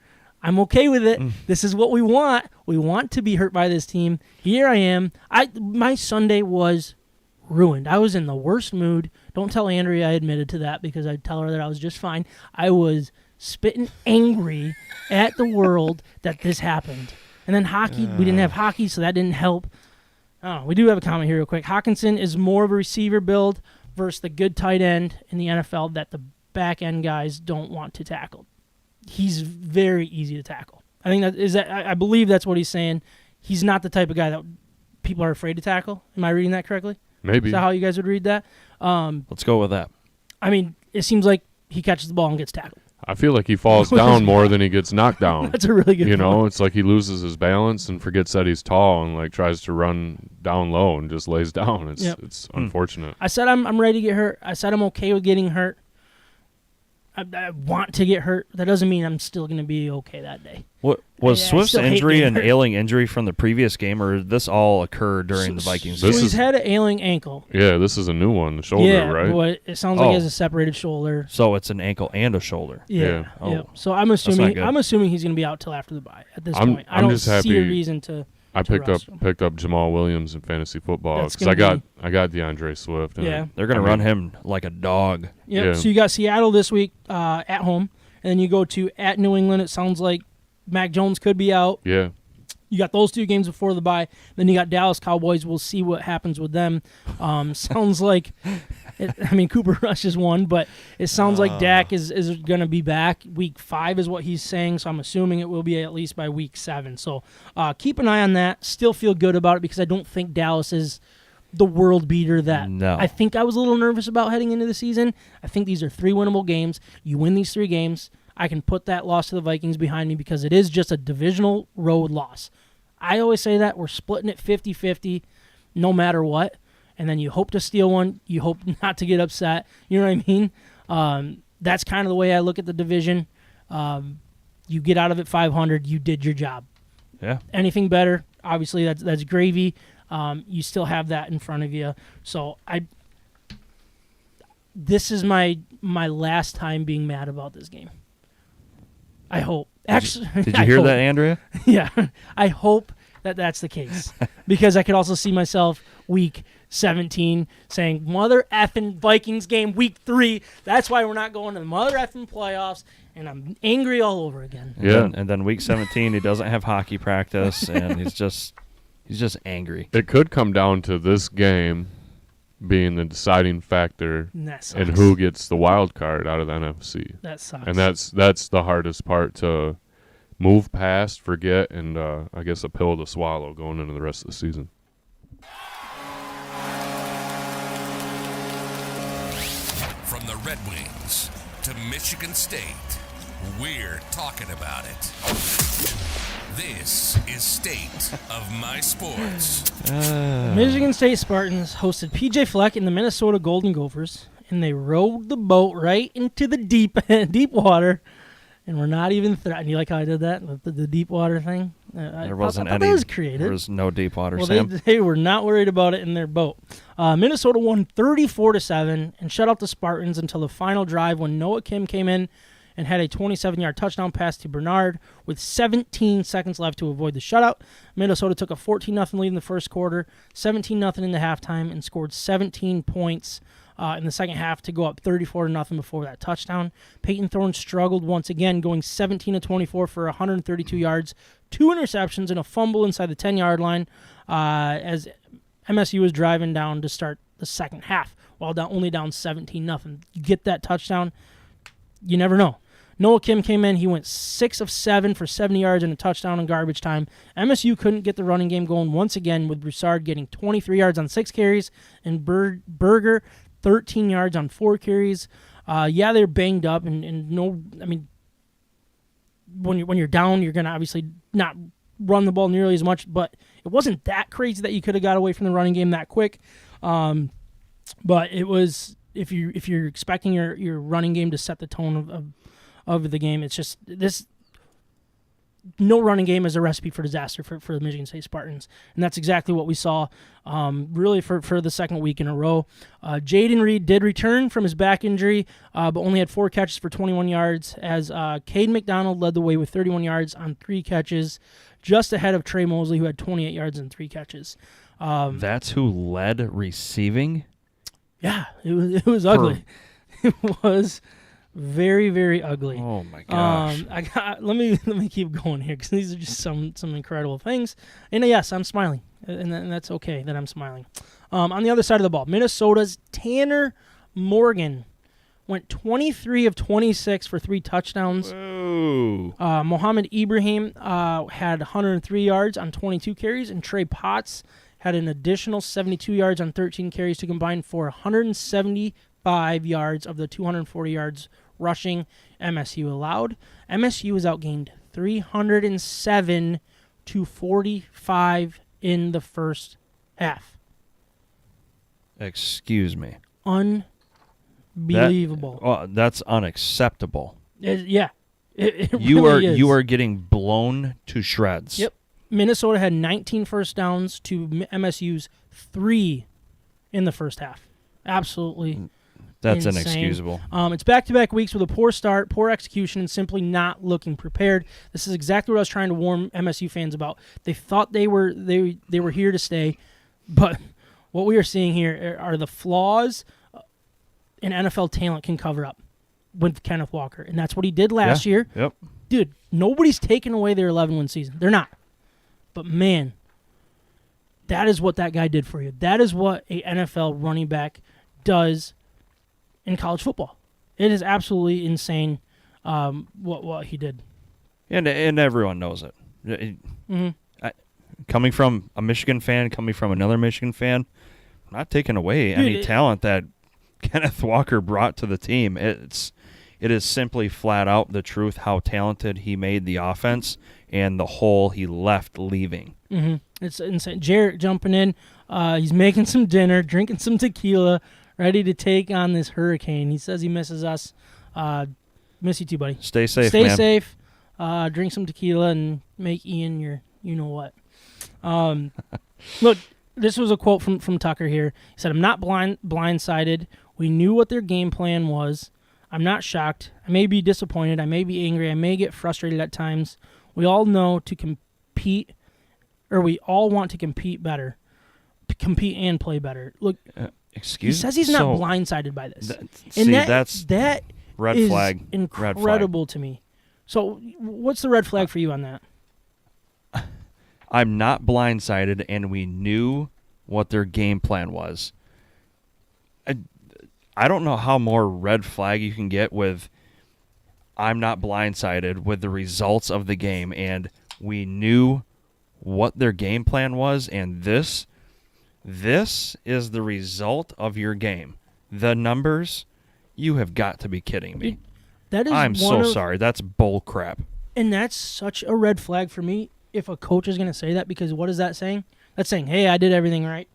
I'm okay with it. This is what we want. We want to be hurt by this team. Here I am. My Sunday was ruined. I was in the worst mood. Don't tell Andrea I admitted to that because I'd tell her that I was just fine. I was spitting angry at the world that this happened. And then hockey, we didn't have hockey, so that didn't help. Oh, we do have a comment here real quick. Hawkinson is more of a receiver build versus the good tight end in the NFL that the back end guys don't want to tackle. He's very easy to tackle. I believe that's what he's saying. He's not the type of guy that people are afraid to tackle. Am I reading that correctly? Maybe. Is that how you guys would read that? Let's go with that. I mean, it seems like he catches the ball and gets tackled. I feel like he falls down more than he gets knocked down. That's a really good point. It's like he loses his balance and forgets that he's tall and like tries to run down low and just lays down. It's unfortunate. I said I'm ready to get hurt. I said I'm okay with getting hurt. I want to get hurt. That doesn't mean I'm still going to be okay that day. What was Swift's injury an ailing injury from the previous game, or did this all occur during the Vikings game? So he's had an ailing ankle. Yeah, this is a new one, the shoulder, right? But it sounds like he has a separated shoulder. So it's an ankle and a shoulder. Yeah. Oh. So I'm assuming he's going to be out till after the bye at this point. I don't see a reason to. I picked up Jamal Williams in fantasy football because I got DeAndre Swift. Yeah, they're going to run him like a dog. Yep. Yeah. So you got Seattle this week at home, and then you go to at New England. It sounds like Mac Jones could be out. Yeah. You got those 2 games before the bye. Then you got Dallas Cowboys. We'll see what happens with them. Sounds like, Cooper Rush is one, but it sounds like Dak is going to be back. Week 5 is what he's saying, so I'm assuming it will be at least by week 7. So keep an eye on that. Still feel good about it because I don't think Dallas is the world beater that I think I was a little nervous about heading into the season. I think these are 3 winnable games. You win these 3 games, I can put that loss to the Vikings behind me because it is just a divisional road loss. I always say that. We're splitting it 50-50 no matter what. And then you hope to steal one. You hope not to get upset. You know what I mean? That's kind of the way I look at the division. You get out of it 500, you did your job. Yeah. Anything better, obviously, that's gravy. You still have that in front of you. So this is my last time being mad about this game. I hope. Actually, did you hear that, Andrea? Yeah. I hope that that's the case because I could also see myself week 17 saying, mother effing Vikings game week 3. That's why we're not going to the mother effing playoffs, and I'm angry all over again. Yeah. And then week 17, he doesn't have hockey practice, and he's just angry. It could come down to this game being the deciding factor in who gets the wild card out of the NFC. That sucks. And that's the hardest part to move past, forget, and I guess a pill to swallow going into the rest of the season. From the Red Wings to Michigan State, we're talking about it. This is State of My Sports. Michigan State Spartans hosted PJ Fleck and the Minnesota Golden Gophers, and they rowed the boat right into the deep water, and we're not even threatened. You like how I did that, the deep water thing? There wasn't any. That was creative. There was no deep water, well, Sam. They were not worried about it in their boat. Minnesota won 34-7 and shut out the Spartans until the final drive when Noah Kim came in and had a 27-yard touchdown pass to Bernard with 17 seconds left to avoid the shutout. Minnesota took a 14-0 lead in the first quarter, 17-0 in the halftime, and scored 17 points in the second half to go up 34-0 before that touchdown. Peyton Thorne struggled once again, going 17-24 for 132 yards, 2 interceptions, and a fumble inside the 10-yard line as MSU was driving down to start the second half while only down 17-0. You get that touchdown, you never know. Noah Kim came in. He went 6 of 7 for 70 yards and a touchdown in garbage time. MSU couldn't get the running game going once again with Broussard getting 23 yards on 6 carries and Berger 13 yards on 4 carries. They're banged up and no. I mean, when you're down, you're going to obviously not run the ball nearly as much, but it wasn't that crazy that you could have got away from the running game that quick. But it was. If you're expecting your running game to set the tone of the game, it's just this. no running game is a recipe for disaster for the Michigan State Spartans. And that's exactly what we saw really for the second week in a row. Jaden Reed did return from his back injury, but only had 4 catches for 21 yards, as Cade McDonald led the way with 31 yards on 3 catches, just ahead of Trey Mosley, who had 28 yards and 3 catches. That's who led receiving? Yeah, it was ugly. It was very, very ugly. Oh my gosh! Let me keep going here, because these are just some incredible things. And yes, I'm smiling, and that's okay that I'm smiling. On the other side of the ball, Minnesota's Tanner Morgan went 23 of 26 for 3 touchdowns. Whoa. Mohamed Ibrahim had 103 yards on 22 carries, and Trey Potts had an additional 72 yards on 13 carries to combine for 175 yards of the 240 yards rushing MSU allowed. MSU was outgained 307 to 45 in the first half. Excuse me. Unbelievable. That's unacceptable. It You really is. you are getting blown to shreds. Yep. Minnesota had 19 first downs to MSU's 3 in the first half. Absolutely. That's insane. inexcusable. It's back-to-back weeks with a poor start, poor execution, and simply not looking prepared. This is exactly what I was trying to warn MSU fans about. They thought they were here to stay, but what we are seeing here are the flaws an NFL talent can cover up with Kenneth Walker, and that's what he did last year. Yep. Dude, nobody's taking away their 11-win season. They're not. But, man, that is what that guy did for you. That is what a NFL running back does in college football. It is absolutely insane what he did. And everyone knows it. Mm-hmm. Coming from a Michigan fan, coming from another Michigan fan, I'm not taking away any talent that Kenneth Walker brought to the team. It is simply flat out the truth how talented he made the offense and the hole he left leaving. Mm-hmm. It's insane. Jarrett jumping in. He's making some dinner, drinking some tequila, ready to take on this hurricane. He says he misses us. Miss you too, buddy. Stay safe, Stay man. safe. Drink some tequila and make Ian your you-know-what. Look, this was a quote from Tucker here. He said, "I'm not blindsided. We knew what their game plan was. I'm not shocked. I may be disappointed. I may be angry. I may get frustrated at times. We all know to compete, or we all want to compete better, compete and play better." Look, he says he's not blindsided by this. That red is flag. incredible to me. So what's the red flag for you on that? I'm not blindsided, and we knew what their game plan was. I don't know how more red flag you can get with I'm not blindsided with the results of the game, and we knew what their game plan was, and this is the result of your game. The numbers, you have got to be kidding me. I'm so sorry. That's bull crap. And that's such a red flag for me if a coach is going to say that, because what is that saying? That's saying, hey, I did everything right.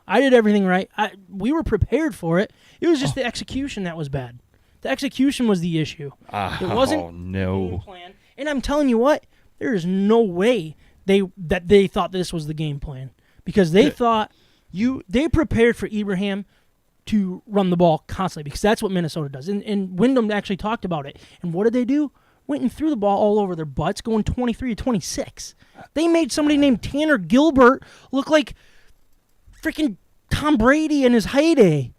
I did everything right. We were prepared for it. It was just the execution that was bad. The execution was the issue. It wasn't the game plan. And I'm telling you what, there is no way they thought this was the game plan, because they thought they prepared for Ibrahim to run the ball constantly, because that's what Minnesota does. And Wyndham actually talked about it. And what did they do? Went and threw the ball all over their butts, going 23 to 26. They made somebody named Tanner Gilbert look like freaking Tom Brady in his heyday.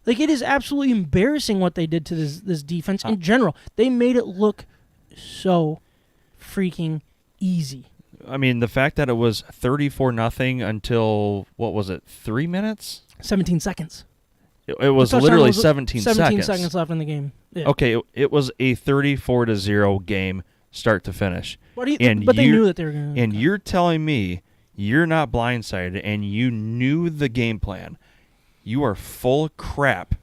Like, it is absolutely embarrassing what they did to this defense in general. They made it look so freaking easy. I mean, the fact that it was 34-0 until, what was it, 3 minutes? 17 seconds. It was literally 17 seconds. 17 seconds left in the game. Yeah. Okay, it was a 34-0 game, start to finish. But they knew that they were going to. And you're telling me you're not blindsided and you knew the game plan. You are full of crap.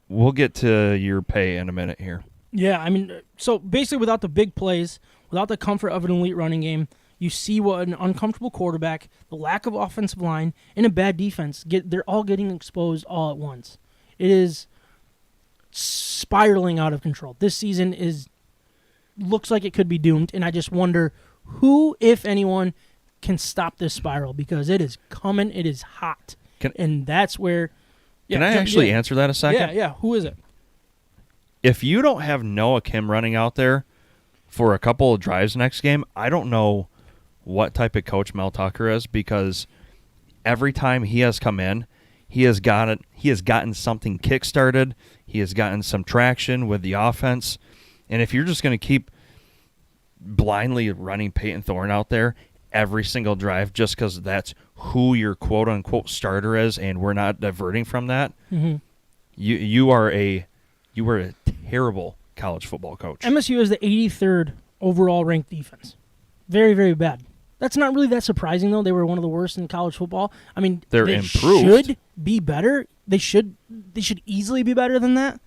We'll get to your pay in a minute here. Yeah, I mean, so basically without the big plays, without the comfort of an elite running game, you see what an uncomfortable quarterback, the lack of offensive line, and a bad defense, they're all getting exposed all at once. It is spiraling out of control. This season is looks like it could be doomed, and I just wonder who, if anyone, can stop this spiral, because it is coming. It is hot, and that's where. Yeah, can I actually answer that a second? Yeah. Who is it? If you don't have Noah Kim running out there for a couple of drives next game, I don't know what type of coach Mel Tucker is, because every time he has come in, he has gotten something kick-started. He has gotten some traction with the offense. And if you're just going to keep blindly running Peyton Thorne out there every single drive just because that's who your quote-unquote starter is, and we're not diverting from that, you are a terrible college football coach. MSU is the 83rd overall ranked defense. Very, very bad. That's not really that surprising, though. They were one of the worst in college football. I mean, they improved. Should be better. They should easily be better than that,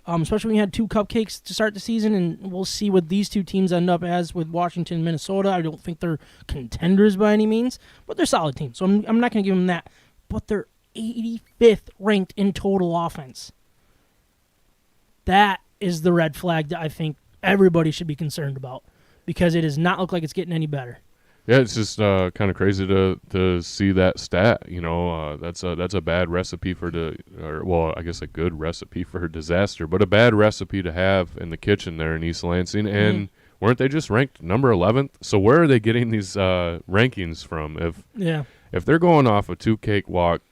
especially when you had 2 cupcakes to start the season, and we'll see what these 2 teams end up as with Washington and Minnesota. I don't think they're contenders by any means, but they're solid teams, so I'm not going to give them that. But they're 85th ranked in total offense. That is the red flag that I think everybody should be concerned about, because it does not look like it's getting any better. Yeah, it's just kind of crazy to see that stat. That's a bad recipe I guess a good recipe for disaster, but a bad recipe to have in the kitchen there in East Lansing. And weren't they just ranked number 11th? So where are they getting these rankings from? If they're going off of 2 cakewalk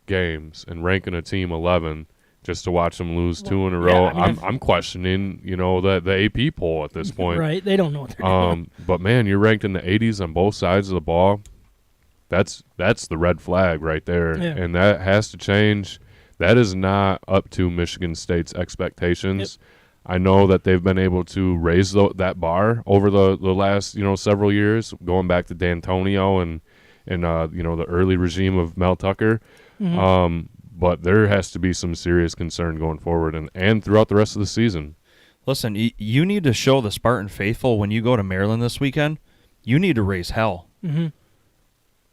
games and ranking a team 11 just to watch them lose 2 in a row, I'm questioning, the AP poll at this point. Right, they don't know what they're doing. But man, you're ranked in the 80s on both sides of the ball. That's the red flag right there, and that has to change. That is not up to Michigan State's expectations. Yep. I know that they've been able to raise that bar over the last several years, going back to D'Antonio and the early regime of Mel Tucker. But there has to be some serious concern going forward and throughout the rest of the season. Listen, you need to show the Spartan faithful when you go to Maryland this weekend, you need to raise hell.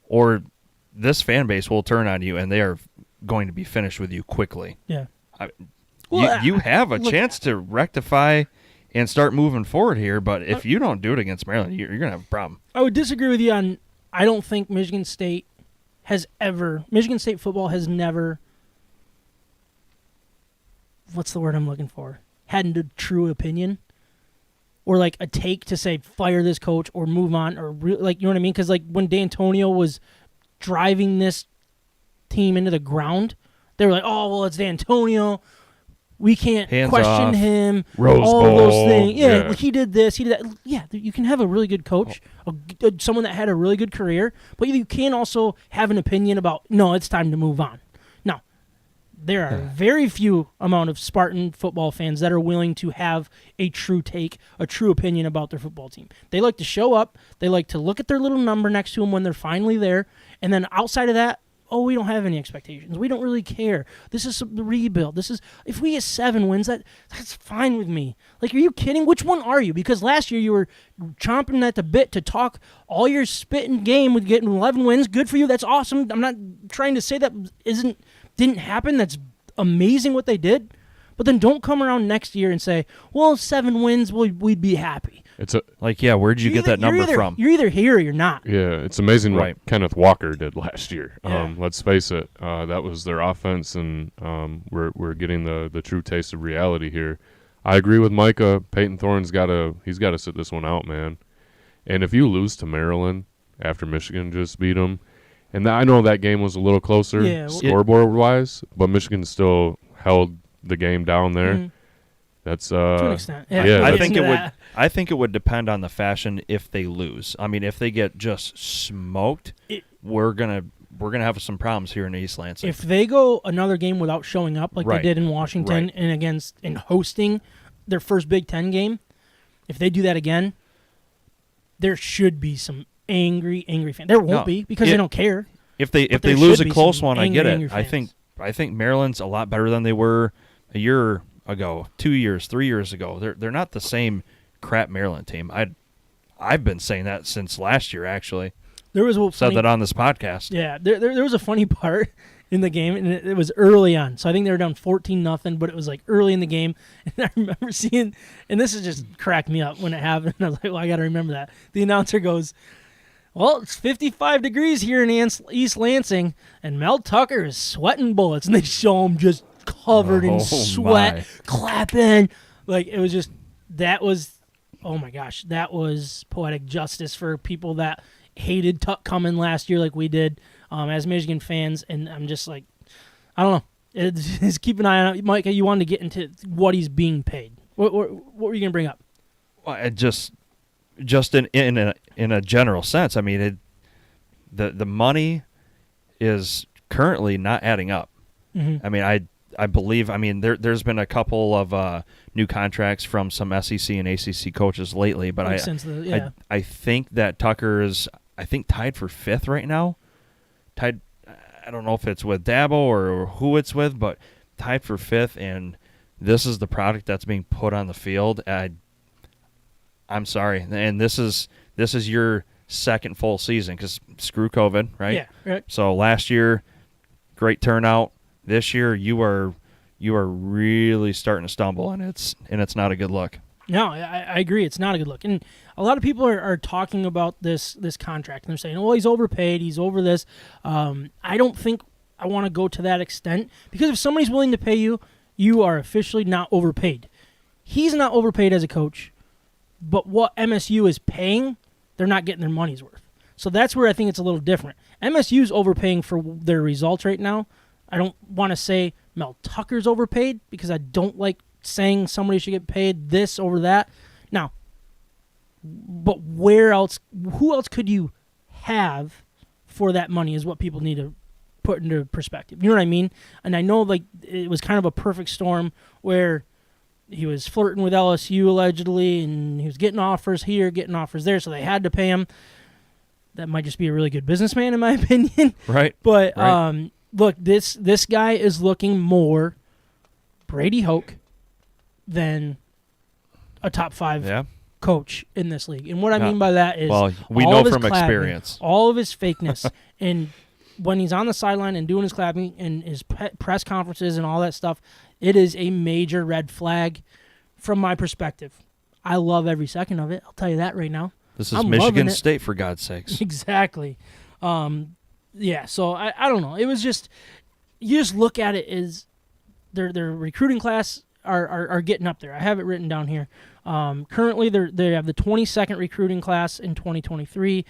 Or this fan base will turn on you, and they are going to be finished with you quickly. Yeah. You have a chance to rectify and start moving forward here, but if you don't do it against Maryland, you're going to have a problem. I would disagree with you on, I don't think Michigan State football has never, what's the word I'm looking for? Hadn't a true opinion, or like a take to say fire this coach or move on, or you know what I mean? Because like when D'Antonio was driving this team into the ground, they were like, "Oh well, it's D'Antonio. We can't question him." Rose all Bowl. Those things. Yeah, he did this, he did that. Yeah, you can have a really good coach, someone that had a really good career, but you can also have an opinion about, no, it's time to move on. Now, there are very few amount of Spartan football fans that are willing to have a true take, a true opinion about their football team. They like to show up. They like to look at their little number next to them when they're finally there. And then outside of that, oh, we don't have any expectations. We don't really care. This is the rebuild. If we get 7 wins, that's fine with me. Like, are you kidding? Which one are you? Because last year you were chomping at the bit to talk all your spitting game with getting 11 wins. Good for you. That's awesome. I'm not trying to say that didn't happen. That's amazing what they did. But then don't come around next year and say, well, 7 wins, we'd be happy. Where'd you get that number from? You're either here or you're not. Yeah, it's amazing what Kenneth Walker did last year. Yeah. Let's face it, that was their offense, and we're getting the true taste of reality here. I agree with Micah. Peyton Thorne's got to sit this one out, man. And if you lose to Maryland after Michigan just beat them, and I know that game was a little closer scoreboard-wise, but Michigan still held the game down there. Mm-hmm. That's to an extent. I think it would depend on the fashion if they lose. I mean, if they get just smoked, we're gonna have some problems here in East Lansing. If they go another game without showing up like they did in Washington and hosting their first Big Ten game, if they do that again, there should be some angry fans. There won't be because they don't care. If they lose a close one, I get it. I think Maryland's a lot better than they were a year ago, 2 years, 3 years ago. They're not the same crap Maryland team. I've been saying that since last year, actually. There was said that on this podcast. Yeah, there was a funny part in the game, and it was early on. So I think they were down 14-0, but it was like early in the game. And I remember seeing, and this is just cracked me up when it happened. I was like, well, I got to remember that. The announcer goes, well, it's 55 degrees here in East Lansing, and Mel Tucker is sweating bullets. And they show him just covered in sweat, clapping. Like, it was just, that was, oh my gosh, that was poetic justice for people that hated Tuck coming last year like we did as Michigan fans. And I'm just like, I don't know. Just keep an eye on it. Mike, you wanted to get into what he's being paid. What were you going to bring up? Well, just in a general sense, I mean, the money is currently not adding up. Mm-hmm. I mean, I believe, I mean, there's been a couple of new contracts from some SEC and ACC coaches lately, but I think that Tucker is, I think, tied for 5th right now. I don't know if it's with Dabo or who it's with, but tied for 5th, and this is the product that's being put on the field. I'm sorry, and this is your second full season because screw COVID, right? Yeah, right. So last year, great turnout. This year, you are really starting to stumble, and it's not a good look. No, I agree. It's not a good look. And a lot of people are talking about this contract, and they're saying, oh, he's overpaid, he's over this. I don't think I want to go to that extent, because if somebody's willing to pay you, you are officially not overpaid. He's not overpaid as a coach, but what MSU is paying, they're not getting their money's worth. So that's where I think it's a little different. MSU's overpaying for their results right now. I don't want to say Mel Tucker's overpaid, because I don't like saying somebody should get paid this over that. Now, but where else, who else could you have for that money is what people need to put into perspective. You know what I mean? And I know, like, it was kind of a perfect storm where he was flirting with LSU allegedly, and he was getting offers here, getting offers there, so they had to pay him. That might just be a really good businessman, in my opinion. Right. But right. Look, this guy is looking more Brady Hoke than a top 5 coach in this league. And what I mean by that is, well, we know from experience, all of his fakeness, and when he's on the sideline and doing his clapping and his press conferences and all that stuff, it is a major red flag from my perspective. I love every second of it. I'll tell you that right now. This is Michigan State, for God's sakes. Exactly. Yeah, so I don't know. It was just, you just look at it as their recruiting class are getting up there. I have it written down here. Currently, they have the 22nd recruiting class in 2023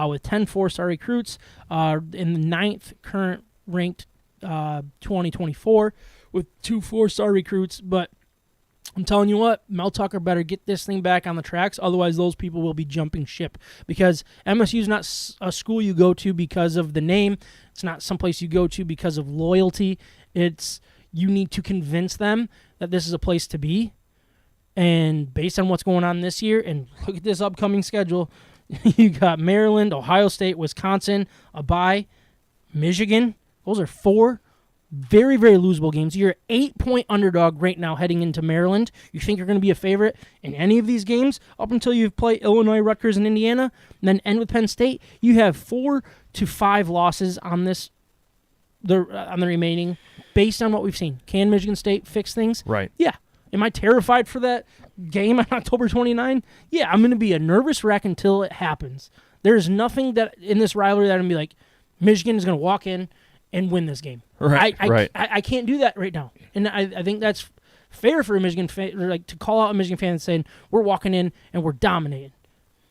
with 10 4-star recruits, in the 9th current ranked 2024 with 2 4-star recruits. But I'm telling you what, Mel Tucker better get this thing back on the tracks. Otherwise, those people will be jumping ship, because MSU is not a school you go to because of the name. It's not someplace you go to because of loyalty. It's, you need to convince them that this is a place to be. And based on what's going on this year, and look at this upcoming schedule, you got Maryland, Ohio State, Wisconsin, a bye, Michigan. Those are 4 very, very losable games. You're an 8-point underdog right now heading into Maryland. You think you're going to be a favorite in any of these games up until you play Illinois, Rutgers, and Indiana, and then end with Penn State. You have 4 to 5 losses on the remaining, based on what we've seen. Can Michigan State fix things? Right. Yeah. Am I terrified for that game on October 29? Yeah, I'm going to be a nervous wreck until it happens. There's nothing that in this rivalry that I'm going to be like, Michigan is going to walk in and win this game. Right. I can't do that right now. And I think that's fair for a Michigan fan, or like to call out a Michigan fan and saying, we're walking in and we're dominating.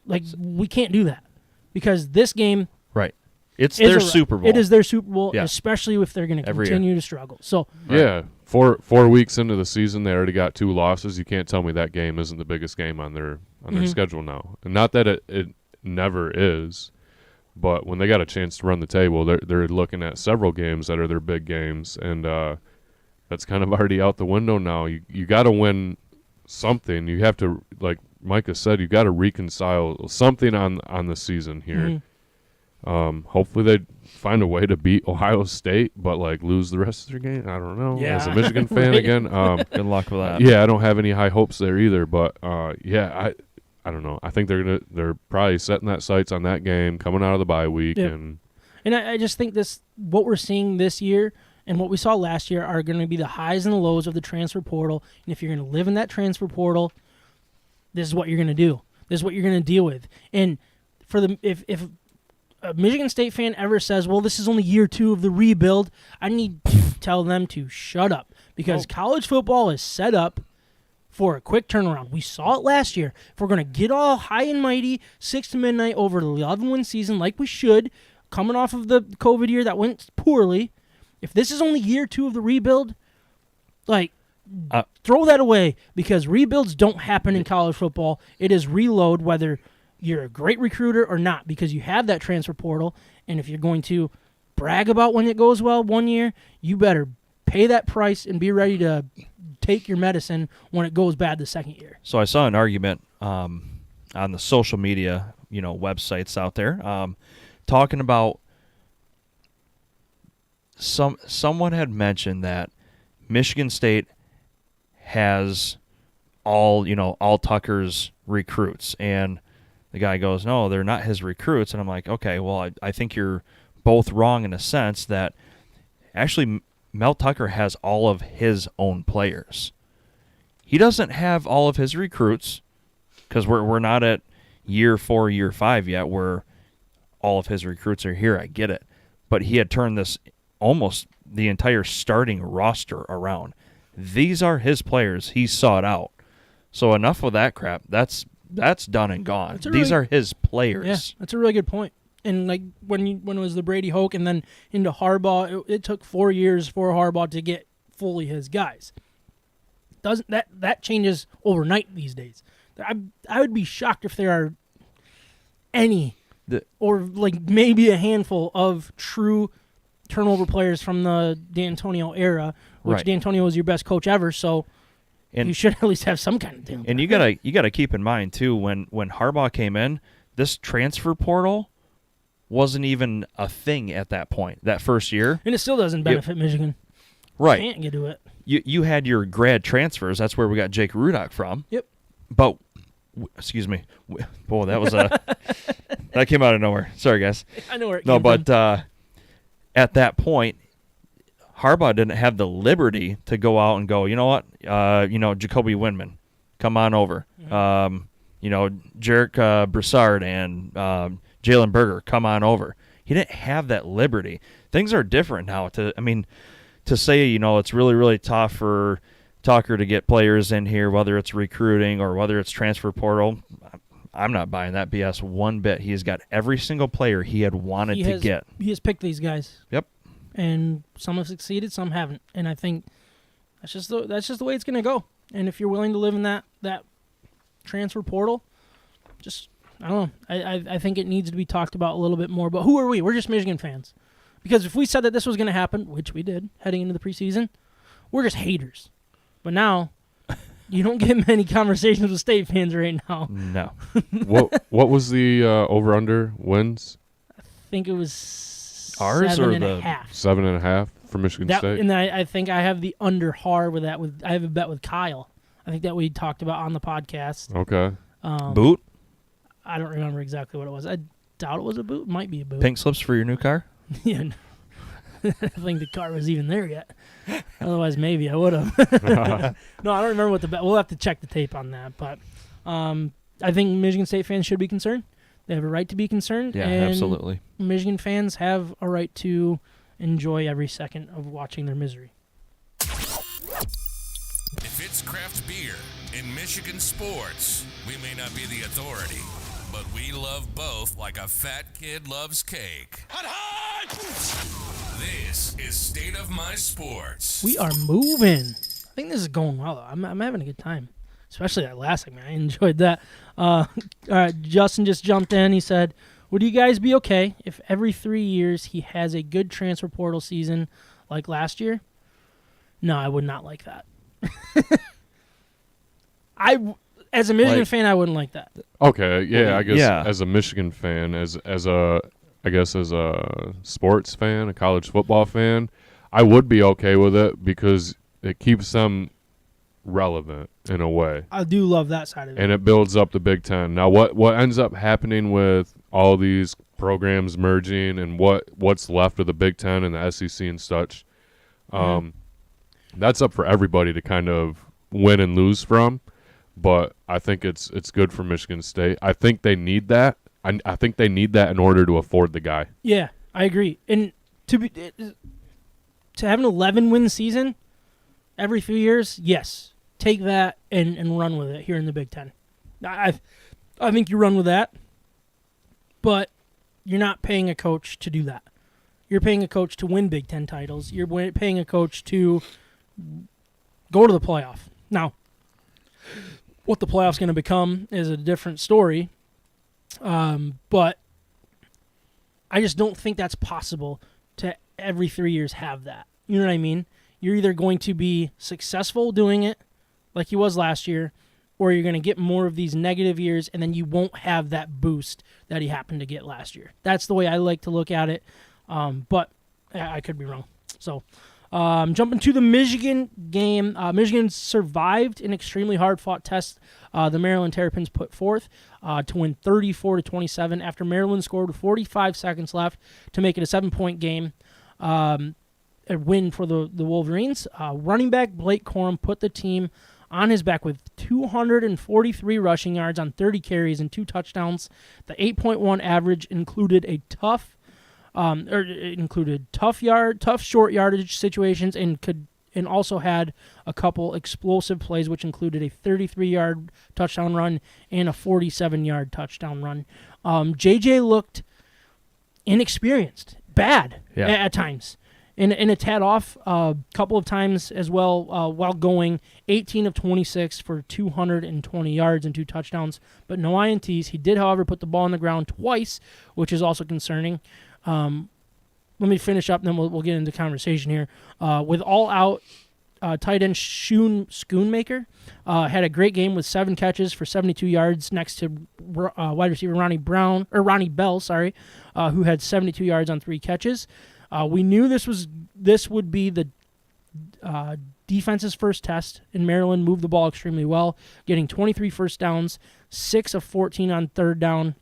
Like, we can't do that, because this game, right, it's their Super Bowl. It is their Super Bowl, especially if they're going to continue to struggle. So yeah, 4 weeks into the season, they already got 2 losses. You can't tell me that game isn't the biggest game on their schedule now. And not that it never is, but when they got a chance to run the table, they're looking at several games that are their big games, and that's kind of already out the window now. You got to win something. You have to, like Micah said, you got to reconcile something on the season here. Hopefully they find a way to beat Ohio State, but like lose the rest of their game. I don't know. Yeah. As a Michigan fan again, good luck with that. Yeah, I don't have any high hopes there either. But I don't know. I think they're probably setting that sights on that game coming out of the bye week, and And I just think what we're seeing this year and what we saw last year are going to be the highs and the lows of the transfer portal. And if you're going to live in that transfer portal, this is what you're going to do. This is what you're going to deal with. And if a Michigan State fan ever says, well, this is only year 2 of the rebuild, I need to tell them to shut up, because college football is set up for a quick turnaround. We saw it last year. If we're going to get all high and mighty 6 to midnight over the 11-win season like we should, coming off of the COVID year that went poorly, if this is only year 2 of the rebuild, throw that away, because rebuilds don't happen in college football. It is reload, whether you're a great recruiter or not, because you have that transfer portal. And if you're going to brag about when it goes well one year, you better pay that price and be ready to take your medicine when it goes bad the second year. So I saw an argument on the social media, websites out there, talking about someone had mentioned that Michigan State has all Tucker's recruits, and the guy goes, no, they're not his recruits. And I'm like, okay, well, I think you're both wrong in a sense that actually Mel Tucker has all of his own players. He doesn't have all of his recruits, because we're not at year 4, year 5 yet where all of his recruits are here. I get it. But he had turned this almost the entire starting roster around. These are his players. He sought out. So enough of that crap. That's done and gone. These are his players. Yeah, that's a really good point. And when it was the Brady Hoke and then into Harbaugh, it took 4 years for Harbaugh to get fully his guys. Doesn't that changes overnight these days? I would be shocked if there are any or maybe a handful of true turnover players from the D'Antonio era, which right. D'Antonio was your best coach ever, so you should at least have some kind of deal. And you gotta keep in mind too, when Harbaugh came in, this transfer portal wasn't even a thing at that point, that first year. And it still doesn't benefit Michigan. Right. You can't get to it. You had your grad transfers. That's where we got Jake Rudock from. Yep. But, excuse me. Boy, that was that came out of nowhere. Sorry, guys. I know where it came from. At that point, Harbaugh didn't have the liberty to go out and go, you know what? Jacoby Windman, come on over. Mm-hmm. Jarek Broussard and Jalen Berger, come on over. He didn't have that liberty. Things are different now. To say, it's really, really tough for Tucker to get players in here, whether it's recruiting or whether it's transfer portal, I'm not buying that BS one bit. He's got every single player he had wanted to get. He has picked these guys. Yep. And some have succeeded, some haven't. And I think that's just the way it's going to go. And if you're willing to live in that transfer portal, I don't know. I think it needs to be talked about a little bit more. But who are we? We're just Michigan fans. Because if we said that this was going to happen, which we did heading into the preseason, we're just haters. But now, you don't get many conversations with State fans right now. No. What was the over/under wins? I think it was ours 7.5. 7.5 for Michigan State. And I think I have the under har with that. I have a bet with Kyle. I think that we talked about on the podcast. Okay. Boot? I don't remember exactly what it was. I doubt it was a boot. It might be a boot. Pink slips for your new car? Yeah. I don't think the car was even there yet. Otherwise, maybe I would have. No, I don't remember what the bet. We'll have to check the tape on that. But I think Michigan State fans should be concerned. They have a right to be concerned. Yeah, and absolutely. Michigan fans have a right to enjoy every second of watching their misery. If it's craft beer in Michigan sports, we may not be the authority, but we love both like a fat kid loves cake. Hot, hot! This is State of My Sports. We are moving. I think this is going well, though. I'm having a good time, especially that last segment. I enjoyed that. All right, Justin just jumped in. He said, would you guys be okay if every 3 years he has a good transfer portal season like last year? No, I would not like that. As a Michigan fan, I wouldn't like that. Okay, yeah, I guess Yeah. as a Michigan fan, as a sports fan, a college football fan, I would be okay with it because it keeps them relevant in a way. I do love that side of it. And it builds up the Big Ten. Now, what ends up happening with all these programs merging and what's left of the Big Ten and the SEC and such. That's up for everybody to kind of win and lose from. But I think it's good for Michigan State. I think they need that. I think they need that in order to afford the guy. Yeah, I agree. And to have an 11-win season every few years, yes, take that and run with it here in the Big Ten. I think you run with that, but you're not paying a coach to do that. You're paying a coach to win Big Ten titles. You're paying a coach to go to the playoff. Now, what the playoff's going to become is a different story, but I just don't think that's possible to every 3 years have that. You know what I mean? You're either going to be successful doing it like he was last year, or you're going to get more of these negative years, and then you won't have that boost that he happened to get last year. That's the way I like to look at it, but I could be wrong. So jumping to the Michigan game, Michigan survived an extremely hard-fought test the Maryland Terrapins put forth to win 34-27 after Maryland scored with 45 seconds left to make it a 7-point game. A win for the Wolverines. Running back Blake Corum put the team on his back with 243 rushing yards on 30 carries and 2 touchdowns. The 8.1 average included tough short yardage situations and also had a couple explosive plays, which included a 33-yard touchdown run and a 47-yard touchdown run. JJ looked inexperienced, bad at times. And a tad off a couple of times as well while going 18 of 26 for 220 yards and 2 touchdowns, but no INTs. He did, however, put the ball on the ground twice, which is also concerning. Let me finish up, and then we'll get into conversation here. With all-out tight end Schoonmaker had a great game with 7 catches for 72 yards next to wide receiver Ronnie Bell, who had 72 yards on 3 catches. We knew this would be the defense's first test, and Maryland moved the ball extremely well, getting 23 first downs, 6 of 14 on third down,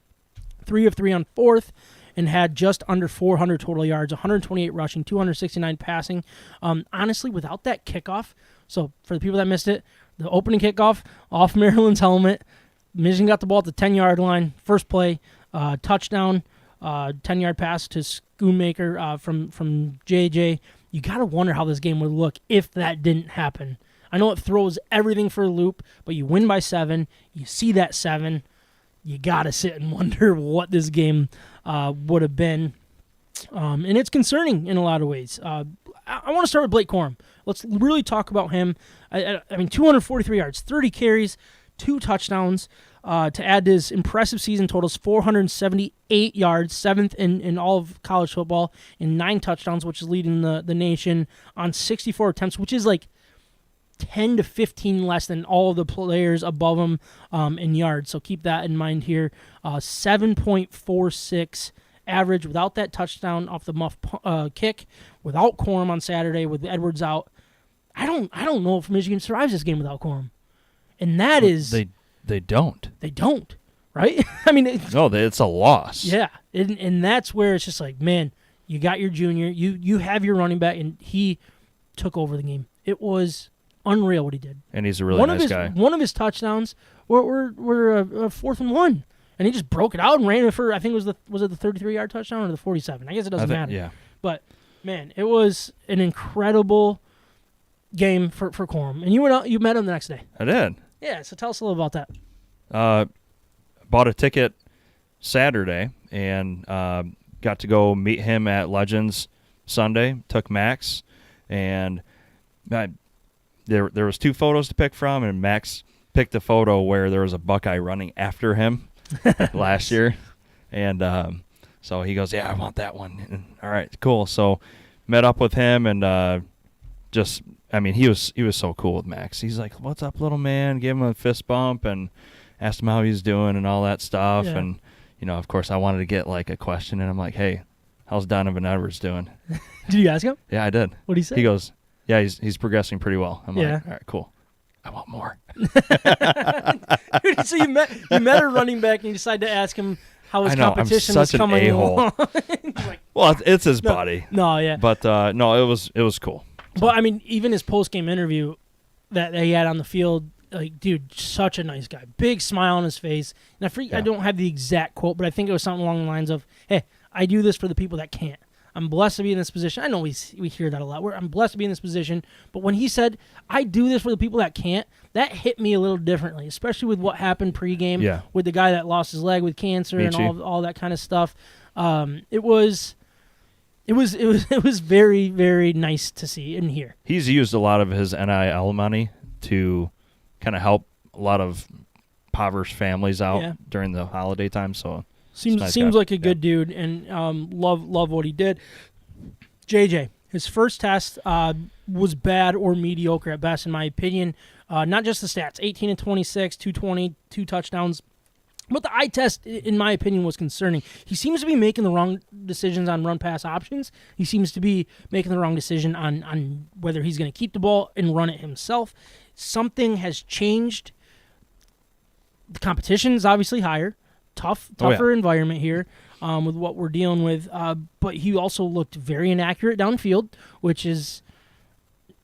3 of 3 on fourth, and had just under 400 total yards, 128 rushing, 269 passing. Honestly, without that kickoff, so for the people that missed it, the opening kickoff off Maryland's helmet, Michigan got the ball at the 10-yard line, first play, touchdown, 10-yard pass to Schoonmaker from JJ. You got to wonder how this game would look if that didn't happen. I know it throws everything for a loop, but you win by 7. You see that 7. You got to sit and wonder what this game would have been. And it's concerning in a lot of ways. I want to start with Blake Corum. Let's really talk about him. I mean, 243 yards, 30 carries, 2 touchdowns. To add to his impressive season totals, 478 yards, 7th in all of college football, and 9 touchdowns, which is leading the nation on 64 attempts, which is like 10 to 15 less than all of the players above him in yards. So keep that in mind here. 7.46 average without that touchdown off the muff kick, without Corum on Saturday, with Edwards out. I don't know if Michigan survives this game without Corum, and that is They don't. They don't, right? I mean, it's a loss. Yeah, and that's where it's just like, man, you got your junior, you have your running back, and he took over the game. It was unreal what he did. And he's a really nice guy. One of his touchdowns were a 4th and 1, and he just broke it out and ran it for, I think was it the 33-yard touchdown or the 47? I guess it doesn't matter. Yeah. But man, it was an incredible game for Corum, and you met him the next day. I did. Yeah, so tell us a little about that. Bought a ticket Saturday and got to go meet him at Legends Sunday. Took Max, and there was 2 photos to pick from, and Max picked a photo where there was a Buckeye running after him last year, and so he goes, "Yeah, I want that one." And, all right, cool. So met up with him and he was so cool with Max. He's like, "What's up, little man?" Gave him a fist bump and asked him how he's doing and all that stuff. Yeah. And, of course, I wanted to get like a question, and I'm like, "Hey, how's Donovan Edwards doing?" Did you ask him? Yeah, I did. What did he say? He goes, "Yeah, he's progressing pretty well." I'm like, "All right, cool. I want more." So you met a running back, and you decided to ask him how his I know, competition I'm was such an coming a-hole. along. Like, Well, it's his buddy. no, yeah. But no, it was cool. But I mean, even his post game interview that he had on the field, like, dude, such a nice guy, big smile on his face. And I don't have the exact quote, but I think it was something along the lines of, "Hey, I do this for the people that can't. I'm blessed to be in this position." I know we hear that a lot. I'm blessed to be in this position. But when he said, "I do this for the people that can't," that hit me a little differently, especially with what happened pregame with the guy that lost his leg with cancer and all that kind of stuff. It was very, very nice to see and hear. He's used a lot of his NIL money to kind of help a lot of impoverished families out during the holiday time. So seems like a good dude, and love what he did. JJ, his first test was bad or mediocre at best, in my opinion. Not just the stats, 18 and 26, 220, 2 touchdowns. But the eye test, in my opinion, was concerning. He seems to be making the wrong decisions on run-pass options. He seems to be making the wrong decision on whether he's going to keep the ball and run it himself. Something has changed. The competition is obviously higher. Tougher environment here with what we're dealing with. But he also looked very inaccurate downfield, which is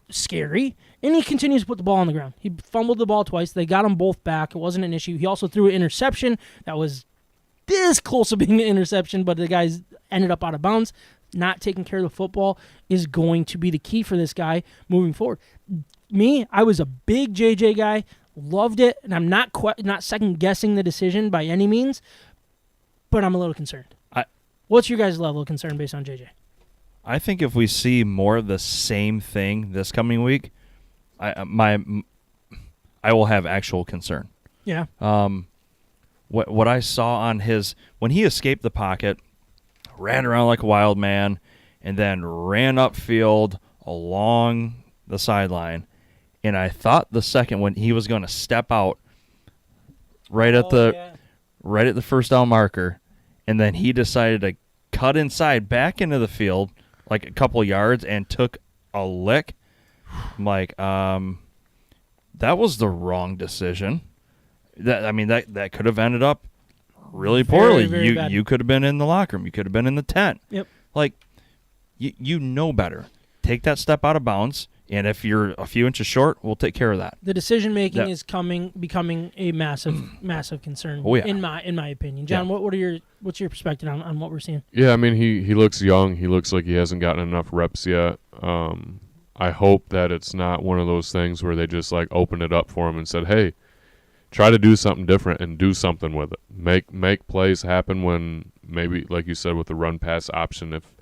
scary. And he continues to put the ball on the ground. He fumbled the ball twice. They got them both back. It wasn't an issue. He also threw an interception that was this close to being an interception, but the guys ended up out of bounds. Not taking care of the football is going to be the key for this guy moving forward. Me, I was a big JJ guy. Loved it, and I'm not second-guessing the decision by any means, but I'm a little concerned. What's your guys' level of concern based on JJ? I think if we see more of the same thing this coming week, I will have actual concern. Yeah. What I saw on when he escaped the pocket, ran around like a wild man, and then ran upfield along the sideline, and I thought the second when he was going to step out right at the first down marker, and then he decided to cut inside back into the field like a couple yards and took a lick. I'm like, that was the wrong decision. That could have ended up really poorly. Very bad. You could have been in the locker room. You could have been in the tent. Yep. Like, you know better. Take that step out of bounds, and if you're a few inches short, we'll take care of that. The decision making is becoming a massive concern. Oh, yeah. In my opinion. John, what's your perspective on what we're seeing? Yeah, I mean he looks young. He looks like he hasn't gotten enough reps yet. I hope that it's not one of those things where they just like opened it up for him and said, "Hey, try to do something different and do something with it. Make plays happen when maybe, like you said, with the run pass option, if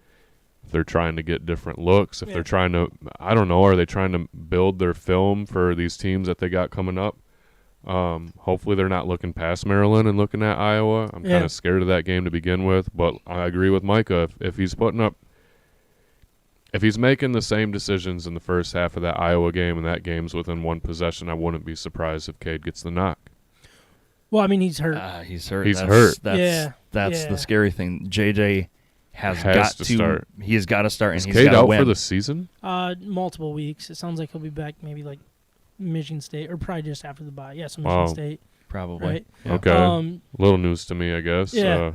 they're trying to get different looks, if they're trying to, I don't know, are they trying to build their film for these teams that they got coming up? Hopefully they're not looking past Maryland and looking at Iowa. I'm kind of scared of that game to begin with, but I agree with Micah. If he's making the same decisions in the first half of that Iowa game and that game's within one possession, I wouldn't be surprised if Cade gets the knock. Well, I mean, he's hurt. He's hurt. He's hurt. That's the scary thing. JJ has got to start. He's got to start, and he's got to win. Cade out for the season? Multiple weeks. It sounds like he'll be back maybe like Michigan State or probably just after the bye. Yeah, so Michigan State. Probably. Right? Yeah. Okay. Little news to me, I guess. Yeah.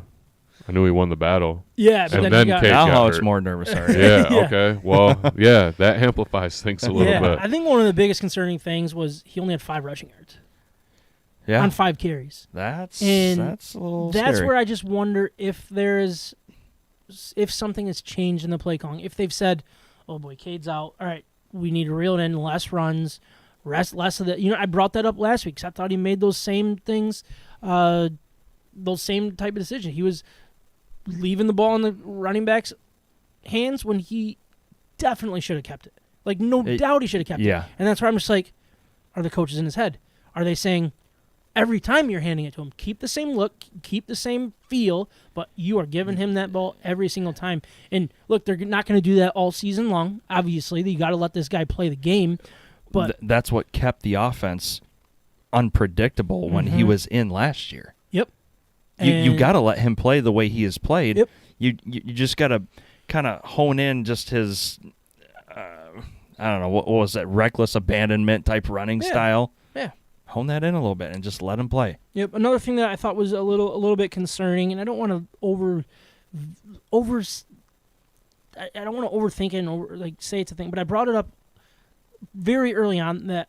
I knew he won the battle. Yeah, but and then Cade now got how hurt. it's more nervous. Sorry. Yeah, okay. Well, yeah, that amplifies things a little bit. I think one of the biggest concerning things was he only had 5 rushing yards. Yeah. On 5 carries. That's a little That's scary. where I just wonder if something has changed in the play calling. If they've said, "Oh boy, Cade's out. All right, we need to reel it in, less runs, less of the." I brought that up last week because I thought he made those same things, those same type of decisions. He was leaving the ball in the running back's hands when he definitely should have kept it. Like, no doubt he should have kept it. And that's where I'm just like, are the coaches in his head? Are they saying, every time you're handing it to him, keep the same look, keep the same feel, but you are giving him that ball every single time? And look, they're not going to do that all season long. Obviously, you got to let this guy play the game. But that's what kept the offense unpredictable when he was in last year. Yep. You got to let him play the way he has played. Yep. You just got to kind of hone in just his, I don't know, what was that, reckless abandonment type running style. Yeah. hone that in a little bit and just let him play. Yep. Another thing that I thought was a little bit concerning, and I don't want to I don't want to overthink it and say it's a thing, but I brought it up very early on that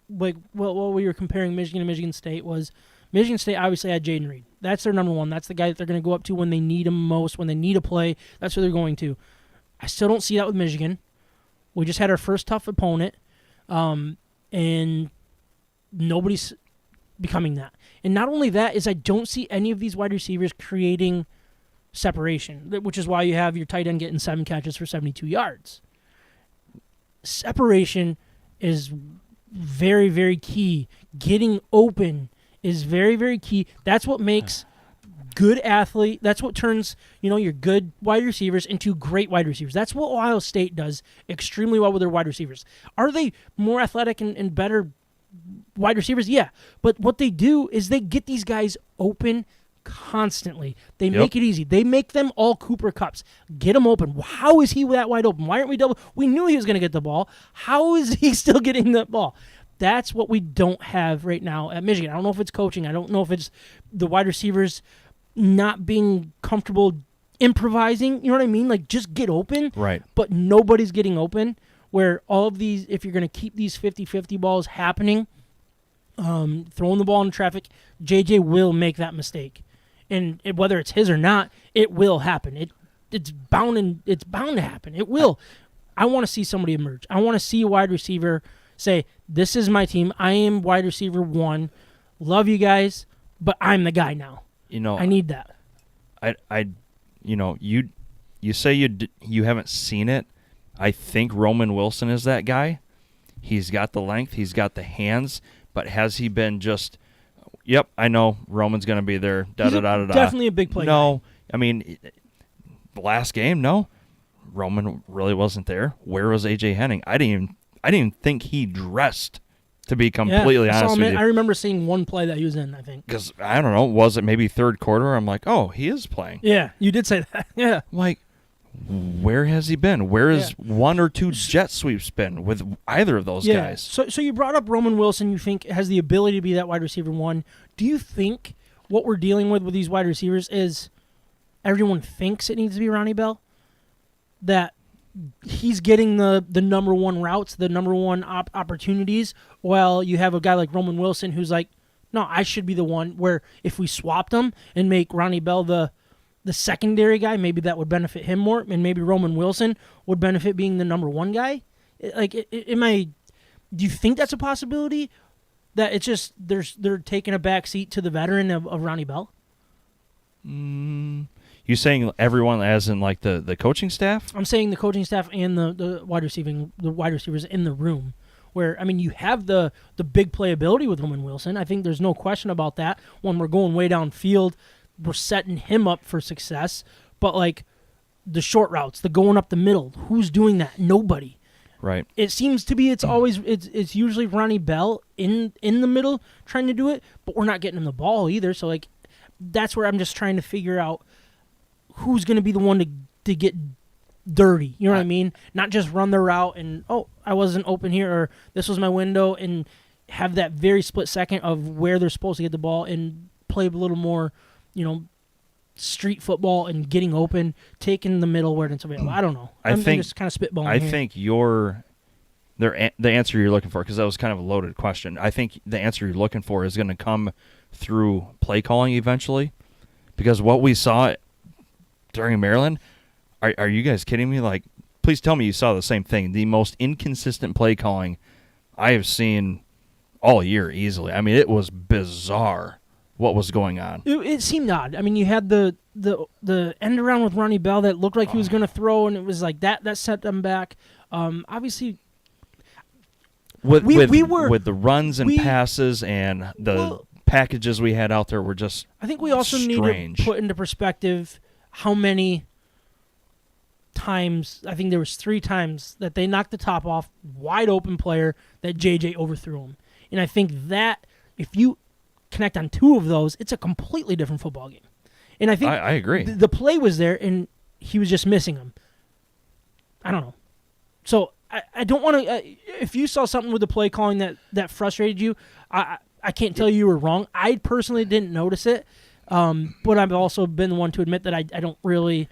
while we were comparing Michigan and Michigan State was Michigan State obviously had Jaden Reed. That's their number one. That's the guy that they're going to go up to when they need him most, when they need a play. That's who they're going to. I still don't see that with Michigan. We just had our first tough opponent, and nobody's becoming that. And not only that is I don't see any of these wide receivers creating separation, which is why you have your tight end getting 7 catches for 72 yards. Separation is very, very key. Getting open is very, very key. That's what makes good athlete. That's what turns, your good wide receivers into great wide receivers. That's what Ohio State does extremely well with their wide receivers. Are they more athletic and better wide receivers? Yeah. But what they do is they get these guys open constantly. They make it easy. They make them all Cooper Kupps. Get him open. How is he that wide open? Why aren't we double? We knew he was going to get the ball. How is he still getting the ball? That's what we don't have right now at Michigan. I don't know if it's coaching. I don't know if it's the wide receivers not being comfortable improvising. You know what I mean? Just get open. Right. But nobody's getting open. Where all of these, if you're going to keep these 50-50 balls happening, throwing the ball in traffic, JJ will make that mistake. And whether it's his or not, it will happen. It's bound to happen. It will. I want to see somebody emerge. I want to see a wide receiver say, "This is my team. I am wide receiver 1. Love you guys, but I'm the guy now." I need that. You say you haven't seen it. I think Roman Wilson is that guy. He's got the length. He's got the hands. But has he been just, yep, I know Roman's going to be there, da-da-da-da-da. Definitely a big play No. guy. I mean, the last game, no. Roman really wasn't there. Where was A.J. Henning? I didn't even think he dressed, to be completely honest with you. I remember seeing one play that he was in, I think. Because, I don't know, was it maybe third quarter? I'm like, oh, he is playing. Yeah, you did say that. Yeah. Where has he been? Where is 1 or 2 jet sweeps been with either of those guys? So you brought up Roman Wilson, you think has the ability to be that wide receiver 1. Do you think what we're dealing with these wide receivers is everyone thinks it needs to be Ronnie Bell? That he's getting the number 1 routes, the number 1 opportunities, while you have a guy like Roman Wilson who's like, no, I should be the one, where if we swapped him and make Ronnie Bell the secondary guy, maybe that would benefit him more, and maybe Roman Wilson would benefit being the number 1 guy. Do you think that's a possibility? That it's just they're taking a back seat to the veteran of Ronnie Bell? You saying everyone as in the coaching staff? I'm saying the coaching staff and the wide receivers in the room. Where, you have the big playability with Roman Wilson. I think there's no question about that. When we're going way downfield, we're setting him up for success. But, the short routes, the going up the middle, who's doing that? Nobody. Right. It seems to be it's usually Ronnie Bell in the middle trying to do it, but we're not getting him the ball either. So, that's where I'm just trying to figure out who's going to be the one to get dirty. You know what I mean? Not just run the route and, oh, I wasn't open here, or this was my window, and have that very split second of where they're supposed to get the ball and play a little more, street football and getting open, taking the middle where it's available. I don't know. I'm just kind of spitballing I here. think the answer you're looking for, because that was kind of a loaded question, I think the answer you're looking for is going to come through play calling eventually, because what we saw during Maryland, are you guys kidding me? Please tell me you saw the same thing. The most inconsistent play calling I have seen all year easily. It was bizarre what was going on. It seemed odd. You had the end around with Ronnie Bell that looked like he was going to throw, and it was that set them back. Obviously, with the runs and passes and the packages we had out there were just I think we also strange. Need to put into perspective how many times, I think there was 3 times that they knocked the top off, wide open player that JJ overthrew him. And I think that if you connect on 2 of those, it's a completely different football game. And I think I agree. The play was there, and he was just missing them. I don't know. So I don't want to. If you saw something with the play calling that frustrated you, I can't tell you were wrong. I personally didn't notice it, but I've also been the one to admit that I don't really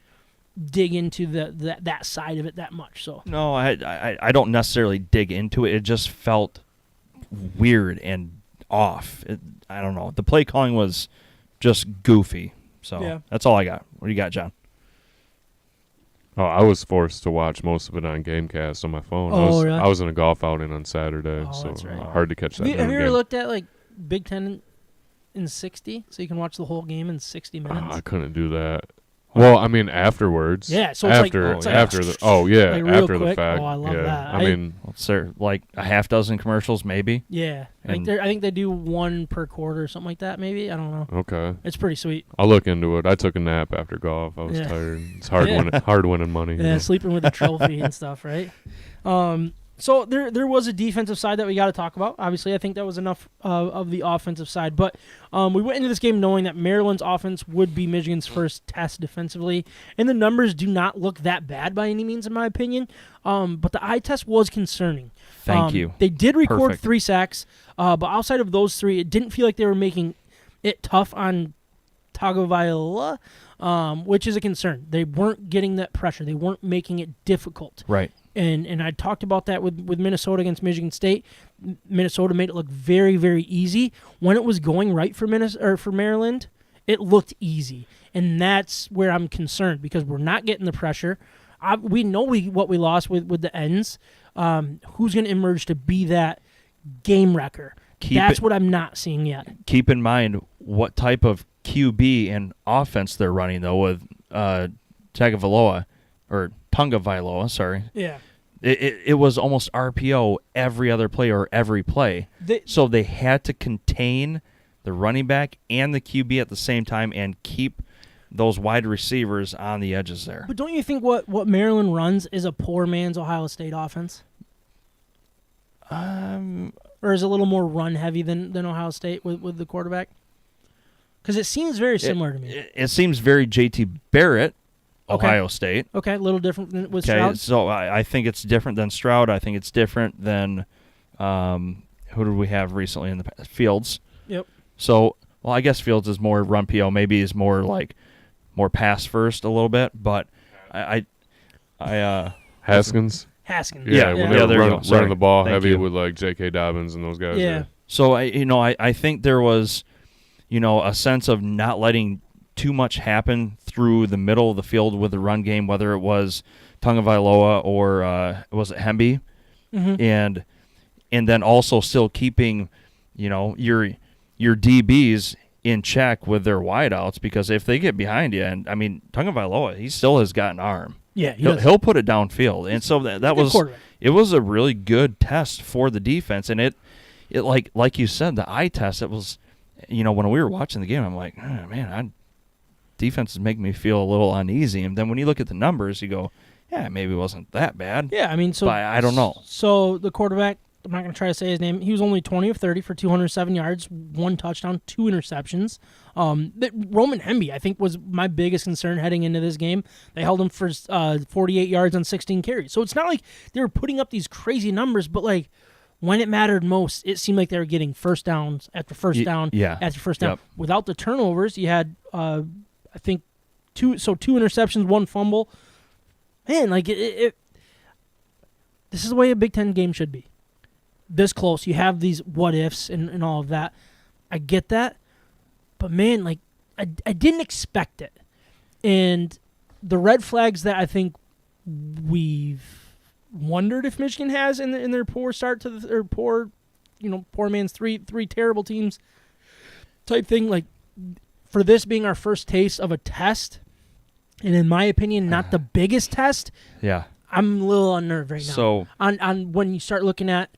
dig into that side of it that much. So No, I don't necessarily dig into it. It just felt weird and off. I don't know. The play calling was just goofy. So that's all I got. What do you got, John? Oh, I was forced to watch most of it on Gamecast on my phone. Really? I was in a golf outing on Saturday, so that's right. hard to catch that. Have you ever looked at like Big Ten in 60, so you can watch the whole game in 60 minutes? I couldn't do that. Well, I mean, afterwards. Yeah, so after it's like after the after the quick. fact. Oh, I love yeah. that. I mean, Is there like a half dozen commercials, maybe? Yeah, I And- think they do one per quarter or something like that. Maybe, I don't know. okay. It's pretty sweet. I'll look into it. I took a nap after golf. I was tired. It's hard winning money. you Yeah, know. sleeping with a trophy and stuff, right? So there was a defensive side that we got to talk about. Obviously, I think that was enough of the offensive side. But we went into this game knowing that Maryland's offense would be Michigan's first test defensively. And the numbers do not look that bad by any means, in my opinion. But the eye test was concerning. Thank you. They did record Perfect. 3 sacks. But outside of those 3, it didn't feel like they were making it tough on Tagovailoa, which is a concern. They weren't getting that pressure. They weren't making it difficult. Right. And I talked about that with Minnesota against Michigan State. Minnesota made it look very, very easy. When it was going right for Maryland, it looked easy. And that's where I'm concerned because we're not getting the pressure. We know what we lost with the ends. Who's going to emerge to be that game wrecker? That's what I'm not seeing yet. Keep in mind what type of QB and offense they're running, though, with Tagovailoa, sorry. Yeah. It was almost RPO every other play or every play. So they had to contain the running back and the QB at the same time and keep those wide receivers on the edges there. But don't you think what Maryland runs is a poor man's Ohio State offense? Or is it a little more run-heavy than Ohio State with the quarterback? Because it seems very similar to me. It seems very J.T. Barrett, Ohio State. Okay, a little different than with Okay, Stroud. so I think it's different than Stroud. I think it's different than who did we have recently in the past? Fields. Yep. So, well, I guess Fields is more run PO. Maybe he's more pass first a little bit. But I Haskins. Haskins. Yeah, when there they you were go. Sorry. running the ball Thank heavy you. with like J.K. Dobbins and those guys. Yeah. So I think there was, a sense of not letting too much happen through the middle of the field with the run game, whether it was Tagovailoa or was it Hemby, and then also still keeping, your DBs in check with their wideouts, because if they get behind you, and I mean Tagovailoa, he still has got an arm. Yeah, He'll put it downfield, and so that was it was a really good test for the defense, and it like you said, the eye test. It was, when we were watching the game, I'm like, oh, man, defense is making me feel a little uneasy, and then when you look at the numbers, you go, yeah, maybe it wasn't that bad. Yeah, I mean, so but I don't know. So the quarterback, I'm not going to try to say his name. He was only 20 of 30 for 207 yards, 1 touchdown, 2 interceptions. Roman Hemby, I think, was my biggest concern heading into this game. They held him for 48 yards on 16 carries. So it's not like they were putting up these crazy numbers, but like when it mattered most, it seemed like they were getting first downs after first down after first down. Yep. Without the turnovers, you had I think two interceptions, 1 fumble. Man, like this is the way a Big Ten game should be. This close, you have these what ifs and all of that. I get that, but man, like I didn't expect it, and the red flags that I think we've wondered if Michigan has in their poor start to their poor man's three terrible teams type thing. Like for this being our first taste of a test, and in my opinion, not the biggest test. Yeah, I'm a little unnerved right now. So on when you start looking at,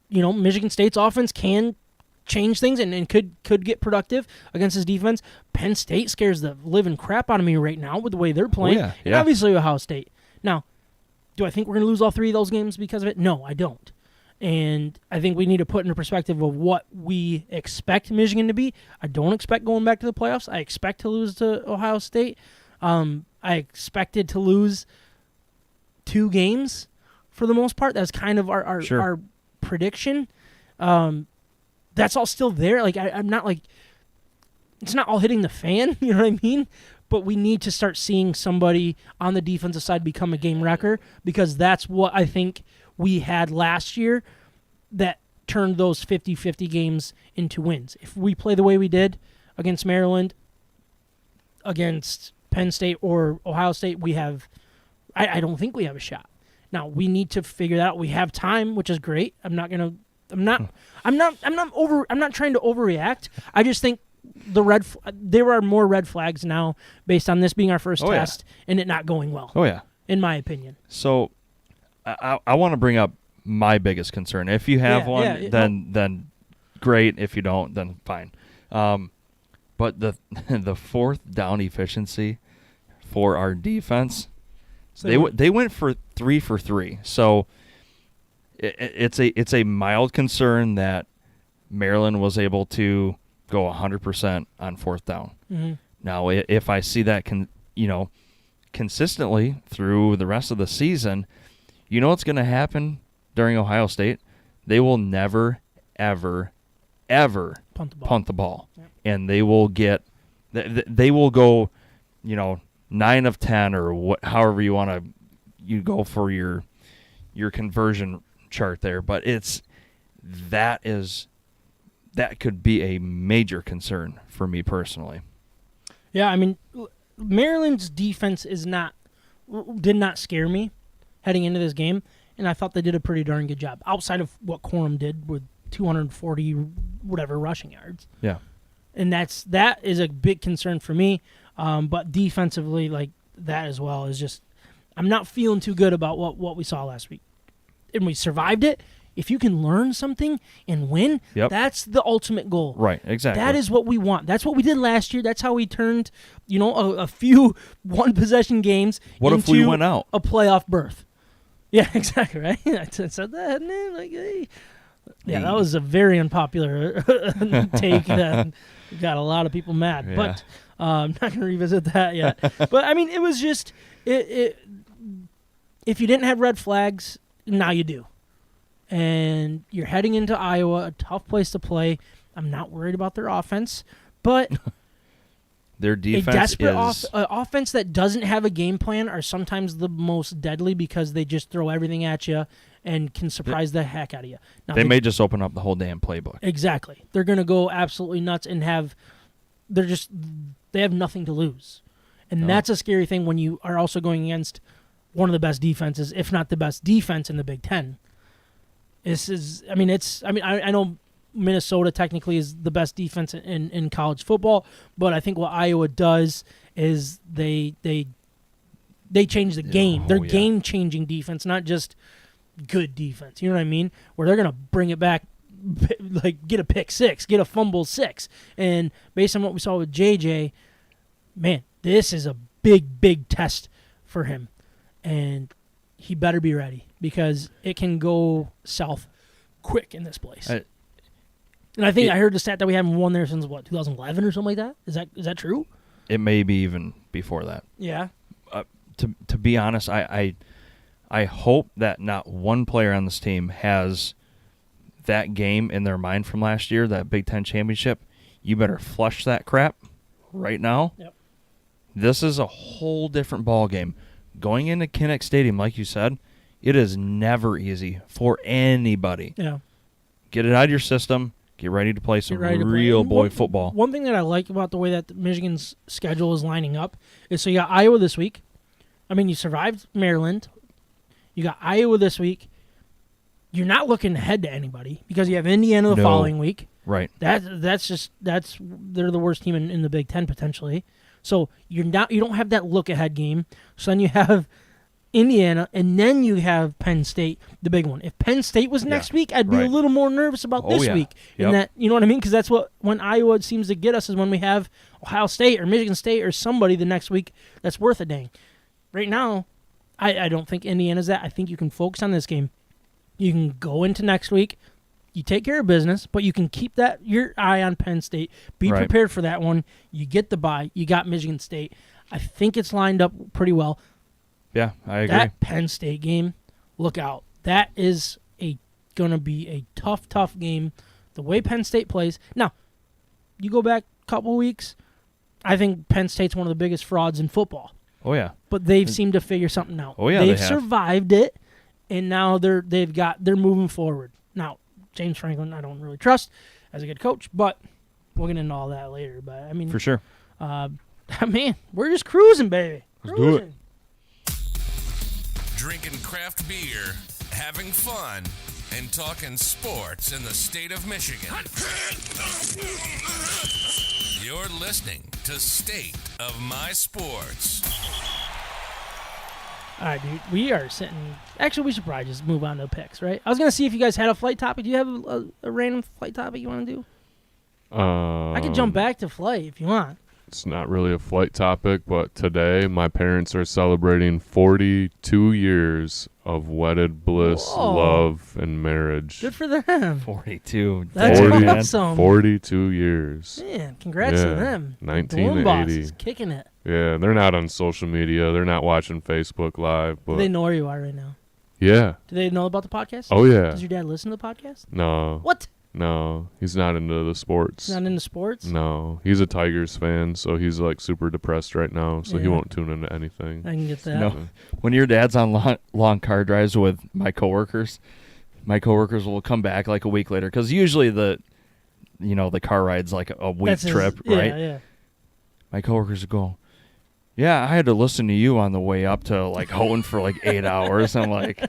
Michigan State's offense can change things and could get productive against his defense. Penn State scares the living crap out of me right now with the way they're playing. yeah, And obviously Ohio State. Now, do I think we're going to lose all 3 of those games because of it? No, I don't. And I think we need to put into perspective of what we expect Michigan to be. I don't expect going back to the playoffs. I expect to lose to Ohio State. I expected to lose 2 games for the most part. That's kind of our prediction. that's all still there. Like I'm not like it's not all hitting the fan. You know what I mean? But we need to start seeing somebody on the defensive side become a game wrecker, because that's what I think we had last year that turned those 50-50 games into wins. If we play the way we did against Maryland, against Penn State or Ohio State, I don't think we have a shot. Now we need to figure that out. We have time, which is great. I'm not trying to overreact. I just think there are more red flags now based on this being our first test and it not going well. Oh yeah, in my opinion. So I want to bring up my biggest concern. If you have one, then great. If you don't, then fine. But the fourth down efficiency for our defense, so they went for 3 for 3. So it's a mild concern that Maryland was able to go 100% on fourth down. Mm-hmm. Now, if I see that consistently through the rest of the season, you know what's going to happen during Ohio State? They will never, ever, ever punt the ball. Yep. And they will go, 9 of 10 or however you want to go for your conversion chart there. But that could be a major concern for me personally. Yeah, I mean, Maryland's defense did not scare me heading into this game, and I thought they did a pretty darn good job outside of what Corum did with 240 whatever rushing yards. Yeah, and that is a big concern for me. But defensively, like that as well is just I'm not feeling too good about what we saw last week, and we survived it. If you can learn something and win, that's the ultimate goal. Right, exactly. That is what we want. That's what we did last year. That's how we turned, a few one-possession games into if we went out? A playoff berth. Yeah, exactly, right? I said that, and like, hey. Yeah, that was a very unpopular take that got a lot of people mad. Yeah. But I'm not going to revisit that yet. But, I mean, it was just if you didn't have red flags, now you do. And you're heading into Iowa, a tough place to play. I'm not worried about their offense, but their defense offense that doesn't have a game plan are sometimes the most deadly because they just throw everything at you and can surprise the heck out of you. Now, they may just open up the whole damn playbook. Exactly. They're going to go absolutely nuts and they have nothing to lose. And that's a scary thing when you are also going against one of the best defenses, if not the best defense in the Big Ten. I know Minnesota technically is the best defense in college football, but I think what Iowa does is they change the game. They're game-changing defense, not just good defense. You know what I mean? Where they're going to bring it back, like get a pick six, get a fumble six. And based on what we saw with JJ, man, this is a big, big test for him. And he better be ready because it can go south quick in this place. And I think I heard the stat that we haven't won there since, 2011 or something like that? Is that true? It may be even before that. Yeah. To be honest, I hope that not one player on this team has that game in their mind from last year, that Big Ten championship. You better flush that crap right now. Yep. This is a whole different ball game. Going into Kinnick Stadium, like you said, it is never easy for anybody. Yeah. Get it out of your system. Get ready to play some real boy football. One thing that I like about the way that Michigan's schedule is lining up is so you got Iowa this week. I mean, you survived Maryland. You got Iowa this week. You're not looking ahead to anybody because you have Indiana the following week. Right. They're the worst team in the Big Ten potentially. So you don't have that look ahead game. So then you have Indiana, and then you have Penn State, the big one. If Penn State was next week, I'd be a little more nervous about this week. And that, you know what I mean? Because that's when Iowa seems to get us is when we have Ohio State or Michigan State or somebody the next week that's worth a dang. Right now, I don't think Indiana's that. I think you can focus on this game. You can go into next week. You take care of business, but you can keep your eye on Penn State. Be prepared for that one. You get the bye. You got Michigan State. I think it's lined up pretty well. Yeah, I agree. That Penn State game, look out. That is going to be a tough, tough game the way Penn State plays. Now, you go back a couple weeks, I think Penn State's one of the biggest frauds in football. Oh, yeah. But they've seemed to figure something out. Oh, yeah, they've they have. survived it, and now they're moving forward. Now, James Franklin, I don't really trust as a good coach, but we'll get into all that later. But I mean, For sure. Man, we're just cruising, baby. Let's do it. Drinking craft beer, having fun, and talking sports in the state of Michigan. You're listening to State of My Sports. All right, dude. We are sitting. Actually, we should probably just move on to picks, right? I was gonna see if you guys had a flight topic. Do you have a random flight topic you want to do? I could jump back to flight if you want. It's not really a flight topic, but today my parents are celebrating 42 years of wedded bliss, Whoa. love, and marriage. Good for them. 42. That's 40 awesome. 42 years. Man, congrats to Yeah, them. 1980. Boss is kicking it. Yeah, they're not on social media. They're not watching Facebook Live. Do But they know where you are right now? yeah. Do they know about the podcast? Oh, yeah. Does your dad listen to the podcast? No. What? No. He's not into the sports. He's not into sports? No. He's a Tigers fan, so he's like super depressed right now, so he Yeah. won't tune into anything. I can get that. No. When your dad's on long car drives with my coworkers will come back like a week later because usually the car ride's like a week That's his- trip, yeah, right? Yeah. My coworkers go, yeah, I had to listen to you on the way up to like Houghton for like 8 hours. I'm like,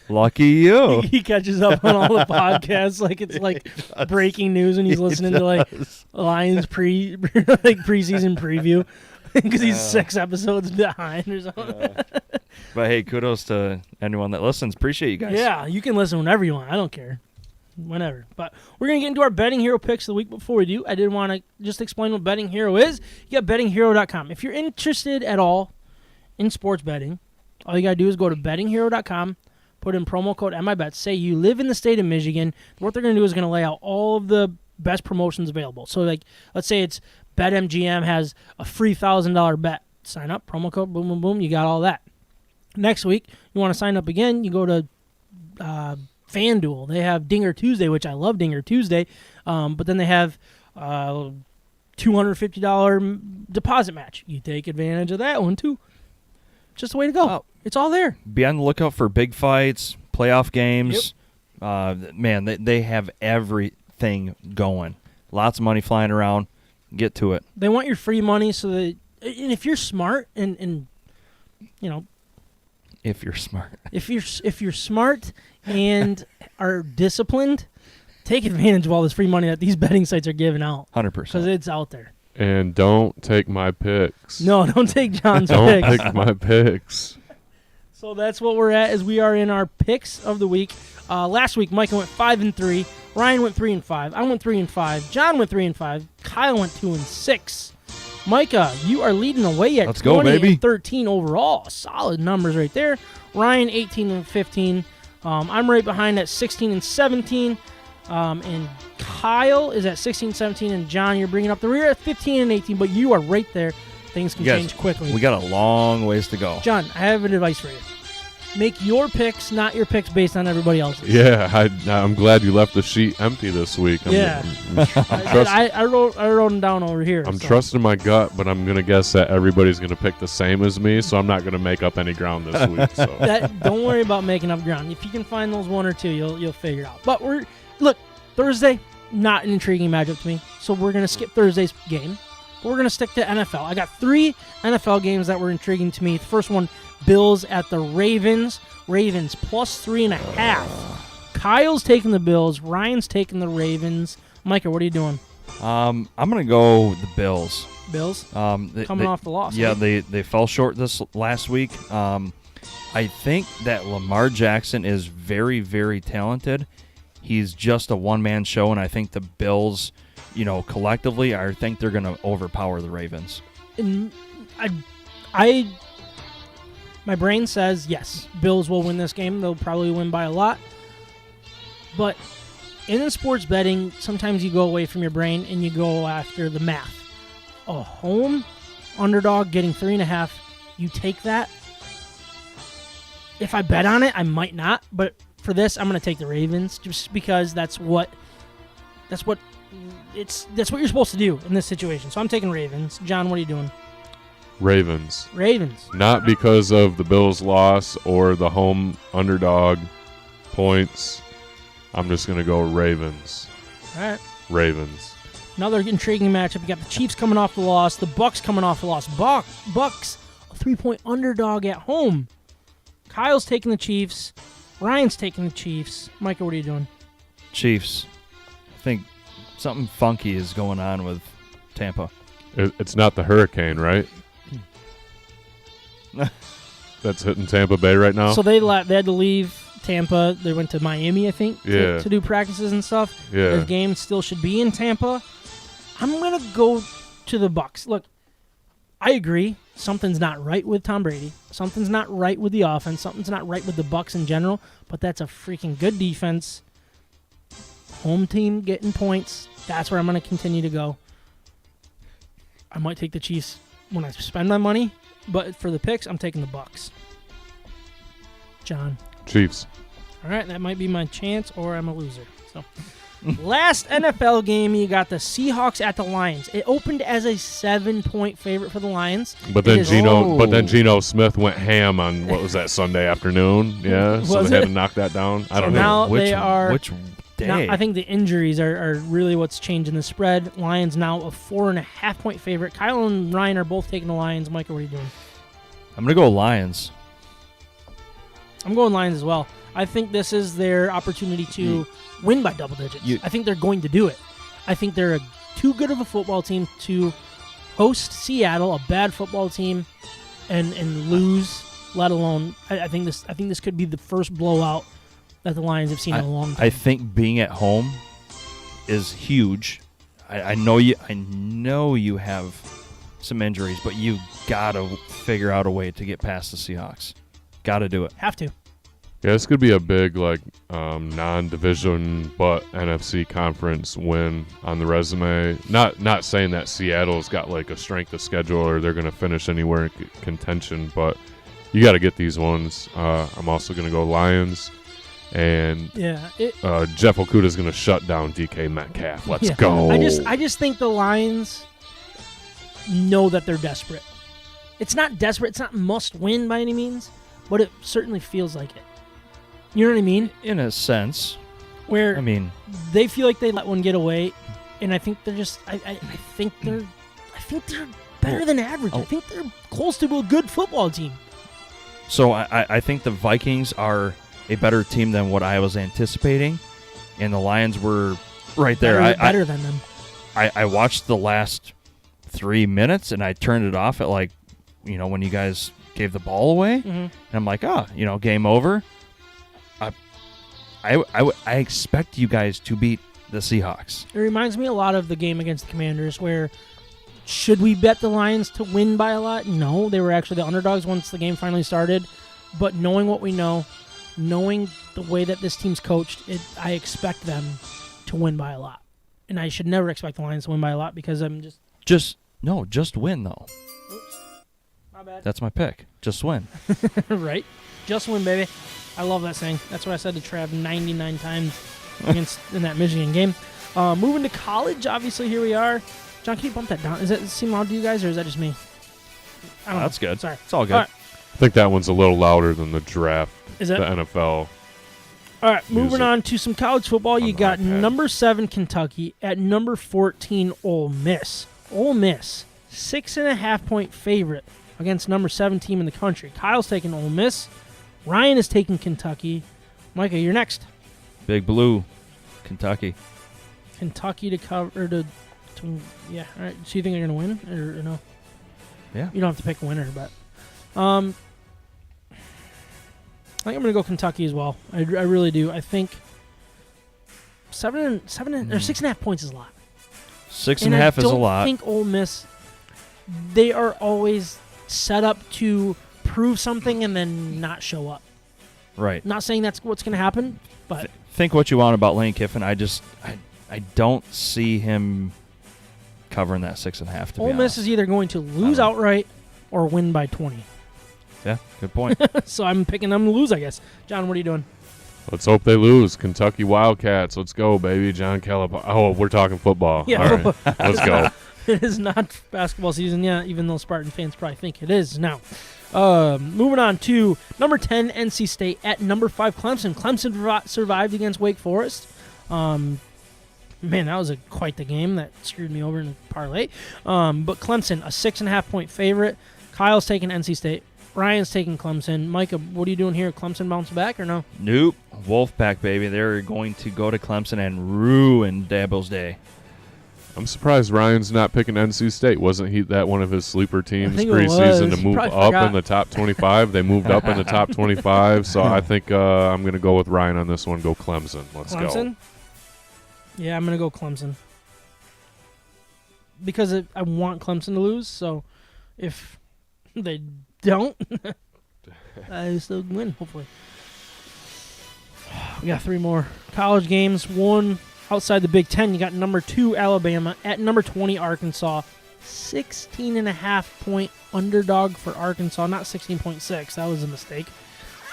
lucky you. He catches up on all the podcasts like it's like breaking news when he's listening to like Lions preseason preview because he's 6 episodes behind or something. But hey, kudos to anyone that listens. Appreciate you guys. Yeah, you can listen whenever you want. I don't care. Whenever. But we're going to get into our Betting Hero picks of the week. Before we do, I did want to just explain what Betting Hero is. You got bettinghero.com. If you're interested at all in sports betting, all you got to do is go to bettinghero.com, put in promo code MIBETS, say you live in the state of Michigan. What they're going to do is going to lay out all of the best promotions available. So, like, let's say it's BetMGM has a free $1,000 bet. Sign up, promo code, boom, boom, boom. You got all that. Next week, you want to sign up again, you go to FanDuel. They have Dinger Tuesday, which I love Dinger Tuesday. But then they have $250 deposit match. You take advantage of that one, too. Just the way to go. Oh. It's all there. Be on the lookout for big fights, playoff games. Man, they have everything going. Lots of money flying around. Get to it. They want your free money so that, and if you're smart and you know, If you're smart. if you're smart and are disciplined, take advantage of all this free money that these betting sites are giving out 100%. because it's out there. And don't take my picks. No, don't take John's Don't picks. pick my picks. So that's what we're at, as we are in our picks of the week. Last week, Micah went 5-3. Ryan went 3-5. I went 3-5. John went 3-5. Kyle went 2-6. Micah, you are leading the way at Let's go, baby. 20-13 overall. Solid numbers right there. Ryan 18-15. I'm right behind at 16-17. And Kyle is at 16-17. And John, you're bringing up the rear at 15-18. But you are right there. Things can Yes, change quickly. We got a long ways to go. John, I have an advice for you. Make your picks, not your picks based on everybody else's. Yeah, I'm glad you left the sheet empty this week. Yeah. I wrote them down over here. I'm so. trusting my gut, but I'm going to guess that everybody's going to pick the same as me, so I'm not going to make up any ground this week. So Don't worry about making up ground. If you can find those one or two, you'll figure it out. But look, Thursday, not an intriguing matchup to me, so we're going to skip Thursday's game. But we're going to stick to NFL. I got 3 NFL games that were intriguing to me. The first one, Bills at the Ravens. Ravens plus 3.5. Kyle's taking the Bills. Ryan's taking the Ravens. Micah, what are you doing? I'm going to go the Bills. Bills? Coming off the loss. Yeah, right? they fell short this last week. I think that Lamar Jackson is very, very talented. He's just a one-man show, and I think the Bills, collectively, I think they're going to overpower the Ravens. And my brain says yes, Bills will win this game. They'll probably win by a lot. But in sports betting, sometimes you go away from your brain and you go after the math. A home underdog getting 3.5, you take that. If I bet on it, I might not. But for this, I'm going to take the Ravens just because that's what That's what you're supposed to do in this situation. So I'm taking Ravens. John, what are you doing? Ravens. Ravens. Not because of the Bills' loss or the home underdog points. I'm just going to go Ravens. All right. Ravens. Another intriguing matchup. You got the Chiefs coming off the loss. The Bucks coming off the loss. Bucks, a 3-point underdog at home. Kyle's taking the Chiefs. Ryan's taking the Chiefs. Micah, what are you doing? Chiefs. I think something funky is going on with Tampa. It's not the hurricane, right? That's hitting Tampa Bay right now? So they had to leave Tampa. They went to Miami, I think, Yeah. to do practices and stuff. Yeah. The game still should be in Tampa. I'm going to go to the Bucks. Look, I agree. Something's not right with Tom Brady. Something's not right with the offense. Something's not right with the Bucks in general. But that's a freaking good defense. Home team getting points. That's where I'm going to continue to go. I might take the Chiefs when I spend my money. But for the picks, I'm taking the Bucks. John. Chiefs. All right, that might be my chance, or I'm a loser. So, last NFL game, you got the Seahawks at the Lions. It opened as a 7-point favorite for the Lions. But then Geno Smith went ham on what was that Sunday afternoon? Yeah, so they had to knock that down. I don't know. Now Which day? Now, I think the injuries are really what's changing the spread. Lions now a 4.5-point favorite. Kyle and Ryan are both taking the Lions. Micah, what are you doing? I'm going to go Lions. I'm going Lions as well. I think this is their opportunity to win by double digits. I think they're going to do it. I think they're too good of a football team to host Seattle, a bad football team, and lose. Let alone, I think this could be the first blowout that the Lions have seen in a long time. I think being at home is huge. I know you have some injuries, but you gotta figure out a way to get past the Seahawks. Gotta do it. Have to. Yeah, this could be a big non-division but NFC conference win on the resume. Not saying that Seattle's got like a strength of schedule or they're going to finish anywhere in contention, but you got to get these ones. I'm also going to go Lions, and Jeff Okudah's going to shut down DK Metcalf. Let's go. I just think the Lions know that they're desperate. It's not desperate. It's not must win by any means, but it certainly feels like it. You know what I mean? In a sense. Where I mean, they feel like they let one get away, and I think they're just I think they're better than average. I think they're close to a good football team. So I think the Vikings are a better team than what I was anticipating, and the Lions were right there. Better than them. I watched the last 3 minutes, and I turned it off at when you guys gave the ball away, and I'm like, game over. I expect you guys to beat the Seahawks. It reminds me a lot of the game against the Commanders, where should we bet the Lions to win by a lot? No, they were actually the underdogs once the game finally started. But knowing what we know, knowing the way that this team's coached, I expect them to win by a lot. And I should never expect the Lions to win by a lot because I'm just win though. Oops. My bad. That's my pick. Just win. Right? Just win, baby. I love that saying. That's what I said to Trav 99 times in that Michigan game. Moving to college, obviously, here we are. John, can you bump that down? Does that seem loud to you guys, or is that just me? I don't know. That's good. Sorry. It's all good. All right. I think that one's a little louder than the draft. Is it? The NFL. All right, moving on to some college football. You got iPad. number 7 Kentucky at number 14 Ole Miss. Ole Miss, 6.5-point favorite against number 7 team in the country. Kyle's taking Ole Miss. Ryan is taking Kentucky. Micah, you're next. Big Blue, Kentucky. Kentucky to cover to yeah. All right. So you think they're gonna win or no? Yeah. You don't have to pick a winner, but I think I'm gonna go Kentucky as well. I really do. I think 7 or 6.5 points is a lot. 6.5 is a lot. I think Ole Miss, they are always set up to prove something and then not show up. Right. Not saying that's what's going to happen, but think what you want about Lane Kiffin. I don't see him covering that 6.5. To Ole Miss is either going to lose outright or win by 20. Yeah, good point. So I'm picking them to lose, I guess. John, what are you doing? Let's hope they lose. Kentucky Wildcats. Let's go, baby. John Calipari. Oh, we're talking football. Yeah, all right. Let's go. It is not basketball season yet, even though Spartan fans probably think it is now. Moving on to number 10, NC State at number 5, Clemson. Clemson survived against Wake Forest. Man, that was quite the game. That screwed me over in the parlay. But Clemson, a 6.5-point favorite. Kyle's taking NC State. Ryan's taking Clemson. Micah, what are you doing here? Clemson bounce back or no? Nope. Wolfpack, baby. They're going to go to Clemson and ruin Dabo's day. I'm surprised Ryan's not picking NC State. Wasn't he that one of his sleeper teams think it preseason was. to move Probably up forgot. in the top 25? They moved up in the top 25, so I think I'm going to go with Ryan on this one. Go Clemson. Let's Clemson? Yeah, I'm going to go Clemson. Because I want Clemson to lose, so if they don't, I still win, hopefully. We got 3 more college games. One outside the Big Ten, you got number 2, Alabama, at number 20, Arkansas. 16.5-point underdog for Arkansas, not 16.6. That was a mistake.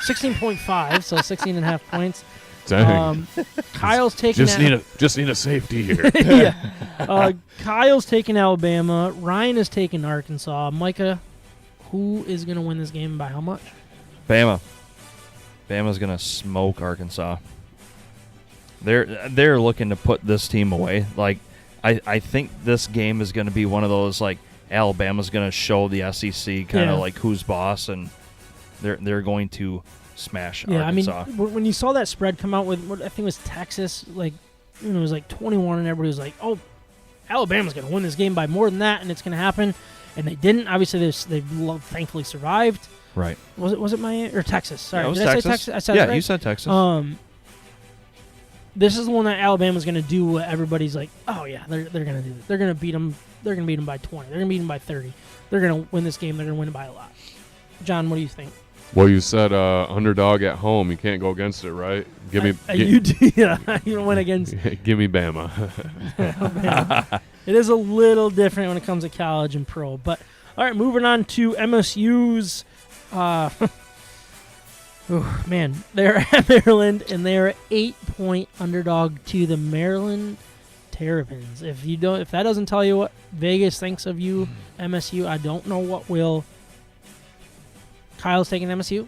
16.5, so 16.5 points. Dang. Kyle's taking just need a safety here. yeah. Kyle's taking Alabama. Ryan is taking Arkansas. Micah, who is going to win this game by how much? Bama. Bama's going to smoke Arkansas. They're looking to put this team away. Like, I think this game is going to be one of those, like, Alabama's going to show the SEC kind of like who's boss, and they're going to smash Arkansas. I mean, when you saw that spread come out with, what I think it was Texas, like, it was like 21, and everybody was like, oh, Alabama's going to win this game by more than that, and it's going to happen. And they didn't. Obviously, they thankfully survived. Right. Was it Miami or Texas? Sorry, yeah, it was did Texas. I say Texas? I said yeah, it right? You said Texas. This is the one that Alabama's going to do. What everybody's like, oh yeah, they're going to do it. They're going to beat them. They're going to beat them by 20. They're going to beat them by 30. They're going to win this game. They're going to win it by a lot. John, what do you think? Well, you said underdog at home. You can't go against it, right? Give me. You do. Yeah, you went against. Give me Bama. Alabama. It is a little different when it comes to college and pro. But all right, moving on to MSU's. Oh, man, they're at Maryland, and they're 8-point underdog to the Maryland Terrapins. If that doesn't tell you what Vegas thinks of you, MSU, I don't know what will. Kyle's taking MSU.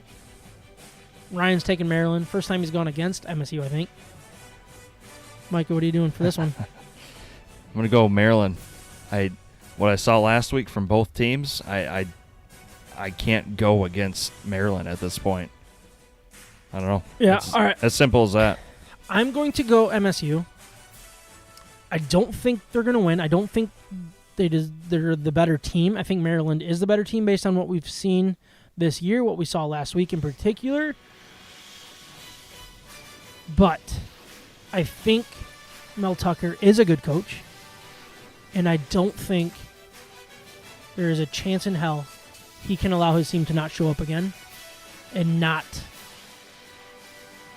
Ryan's taking Maryland. First time he's gone against MSU, I think. Micah, what are you doing for this one? I'm going to go Maryland. What I saw last week from both teams, I can't go against Maryland at this point. I don't know. Yeah, it's all right. As simple as that. I'm going to go MSU. I don't think they're going to win. I don't think they're the better team. I think Maryland is the better team based on what we've seen this year, what we saw last week in particular. But I think Mel Tucker is a good coach, and I don't think there is a chance in hell he can allow his team to not show up again and not.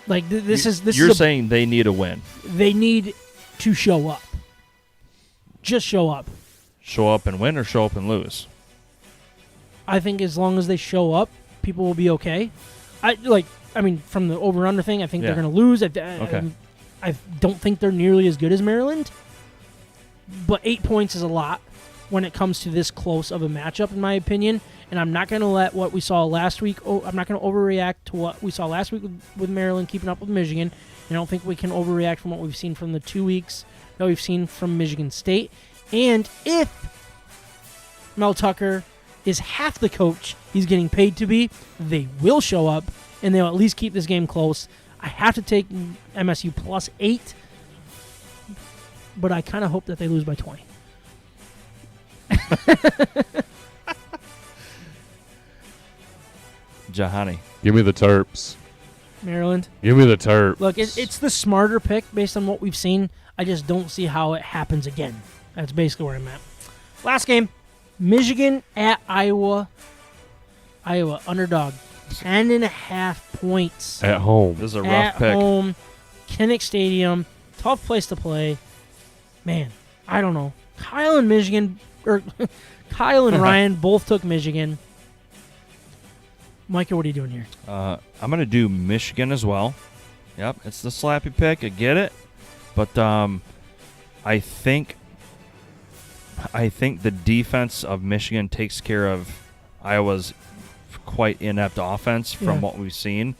Like, You're saying they need a win. They need to show up. Just show up. Show up and win or show up and lose? I think as long as they show up, people will be okay. From the over-under thing, I think they're going to lose. I don't think they're nearly as good as Maryland. But 8 points is a lot when it comes to this close of a matchup, in my opinion. And I'm not going to let what we saw last week. I'm not going to overreact to what we saw last week with Maryland keeping up with Michigan. And I don't think we can overreact from what we've seen from the 2 weeks that we've seen from Michigan State. And if Mel Tucker is half the coach he's getting paid to be, they will show up, and they'll at least keep this game close. I have to take MSU plus 8, but I kind of hope that they lose by 20. Jahani. Give me the Terps. Maryland. Give me the Terps. Look, it's the smarter pick based on what we've seen. I just don't see how it happens again. That's basically where I'm at. Last game, Michigan at Iowa. Iowa, underdog. 10.5 points. At home. This is a rough At pick. home. Kinnick Stadium. Tough place to play. Man, I don't know. Kyle and Ryan both took Michigan. Micah, what are you doing here? I'm going to do Michigan as well. Yep, it's the slappy pick. I get it, but I think the defense of Michigan takes care of Iowa's quite inept offense from what we've seen,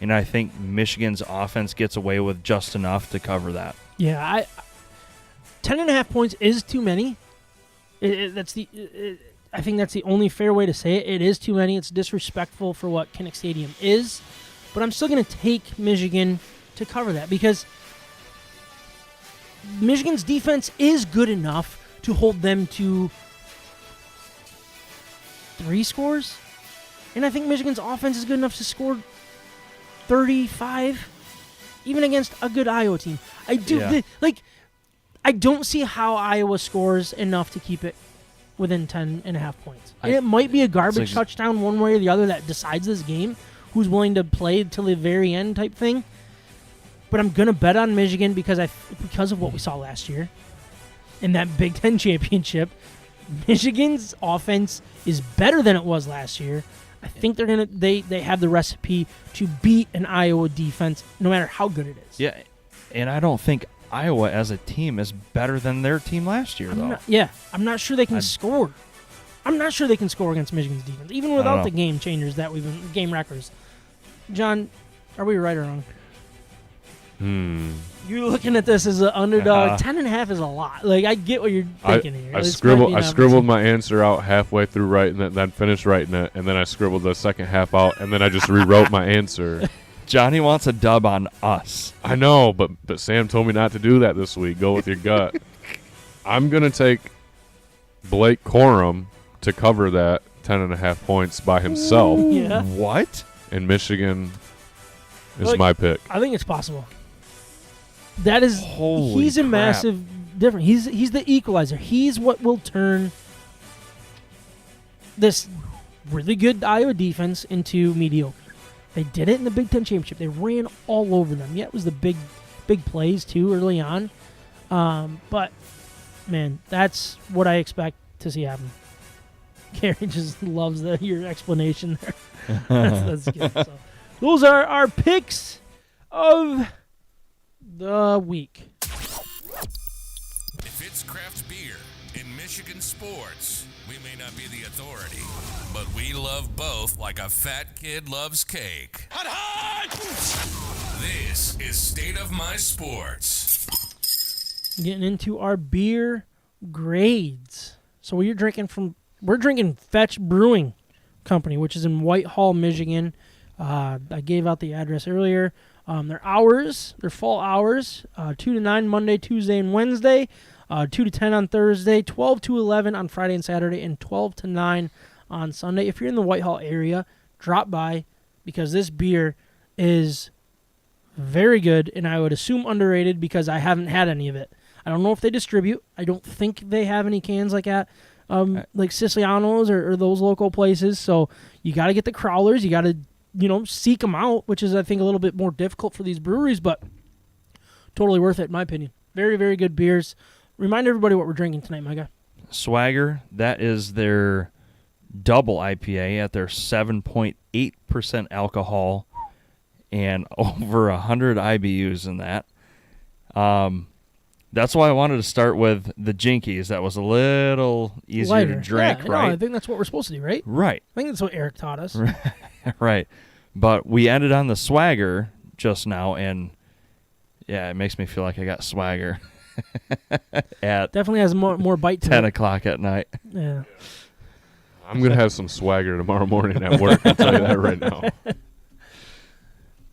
and I think Michigan's offense gets away with just enough to cover that. Yeah, 10.5 points is too many. I think that's the only fair way to say it. It is too many. It's disrespectful for what Kinnick Stadium is, but I'm still going to take Michigan to cover that because Michigan's defense is good enough to hold them to 3 scores, and I think Michigan's offense is good enough to score 35, even against a good Iowa team. I don't see how Iowa scores enough to keep it within 10.5 points. And it might be a garbage touchdown one way or the other that decides this game, who's willing to play till the very end type thing. But I'm going to bet on Michigan because of what we saw last year in that Big Ten championship. Michigan's offense is better than it was last year. I think they have the recipe to beat an Iowa defense no matter how good it is. Yeah, and I don't think Iowa as a team is better than their team last year, though. I'm not sure they can score. I'm not sure they can score against Michigan's defense, even without the game changers that game wreckers. John, are we right or wrong? You're looking at this as an underdog. 10.5 is a lot. Like, I get what you're thinking here. I scribbled my answer out halfway through writing it, then finished writing it, and then I scribbled the second half out, and then I just rewrote my answer. Johnny wants a dub on us. I know, but Sam told me not to do that this week. Go with your gut. I'm going to take Blake Corum to cover that 10.5 points by himself. Yeah. What? And Michigan is my pick. I think it's possible. That is, Holy he's a crap. massive difference. He's the equalizer. He's what will turn this really good Iowa defense into mediocre. They did it in the Big Ten championship. They ran all over them. Yeah, it was the big plays too early on. But man, that's what I expect to see happen. Gary just loves your explanation there. that's good. So, those are our picks of the week. If it's craft beer in Michigan sports, we may not be the authority, but we love both like a fat kid loves cake. Hot, hot! This is State of My Sports. Getting into our beer grades. So we're drinking Fetch Brewing Company, which is in Whitehall, Michigan. I gave out the address earlier. Their fall hours, 2 to 9 Monday, Tuesday, and Wednesday, 2 to 10 on Thursday, 12 to 11 on Friday and Saturday, and 12 to 9 on Sunday. If you're in the Whitehall area, drop by because this beer is very good, and I would assume underrated because I haven't had any of it. I don't know if they distribute. I don't think they have any cans like that, like Siciliano's or those local places. So you got to get the crowlers. You got to seek them out, which is, I think, a little bit more difficult for these breweries, but totally worth it, in my opinion. Very, very good beers. Remind everybody what we're drinking tonight, my guy. Swagger, that is their double IPA at their 7.8% alcohol and over 100 IBUs in that. That's why I wanted to start with the Jinkies. That was a little easier Lighter. to drink, right? right? I think that's what we're supposed to do, right? Right. I think that's what Eric taught us. Right. But we ended on the Swagger just now, and yeah, it makes me feel like I got swagger at Definitely has more bite to 10 it. o'clock at night. Yeah. I'm going to have some swagger tomorrow morning at work. I'll tell you that right now.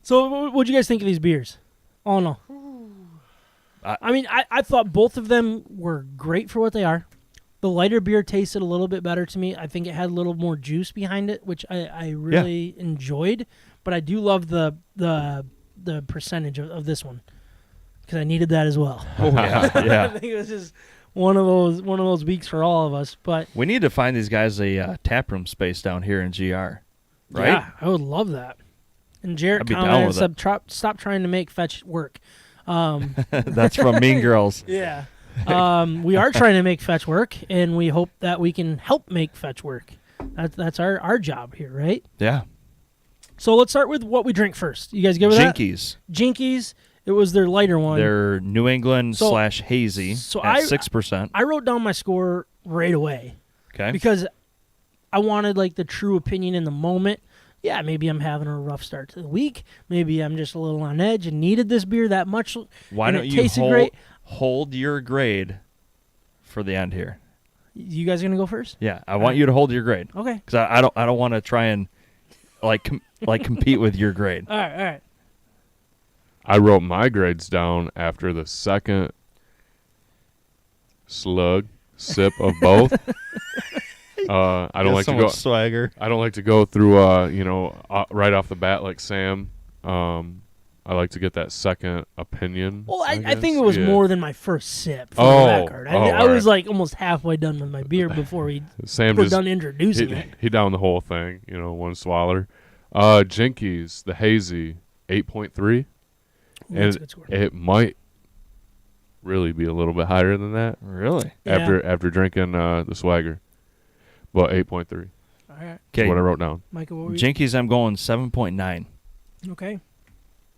So what'd you guys think of these beers? All in all. I thought both of them were great for what they are. The lighter beer tasted a little bit better to me. I think it had a little more juice behind it, which I really enjoyed. But I do love the percentage of this one because I needed that as well. Oh yeah. I think it was just one of those weeks for all of us. But we need to find these guys a taproom space down here in GR, right? Yeah, I would love that. And Jarrett commented, stop trying to make Fetch work. That's from Mean Girls. Yeah. We are trying to make Fetch work, and we hope that we can help make Fetch work. That's our job here, right? Yeah. So let's start with what we drink first. You guys good with that? Jinkies. It was their lighter one. They're New England / hazy at 6%. I wrote down my score right away. Okay. Because I wanted like the true opinion in the moment. Yeah, maybe I'm having a rough start to the week. Maybe I'm just a little on edge and needed this beer that much. Why don't you hold your grade for the end here? You guys gonna go first? Yeah, I want you to hold your grade. Okay. Because I don't want to try and compete with your grade. All right. I wrote my grades down after the second sip of both. I don't like to go swagger. I don't like to go through right off the bat like Sam. I like to get that second opinion. Well, I think it was more than my first sip. For the record. I was like almost halfway done with my beer before we're done introducing it. He downed the whole thing, one swaller. Jinkies, the hazy, 8.3. That's a good score. It might really be a little bit higher than that. Really? After drinking the swagger. But 8.3. All right. That's what I wrote down. Michael, what were you? Jinkies, I'm going 7.9. Okay.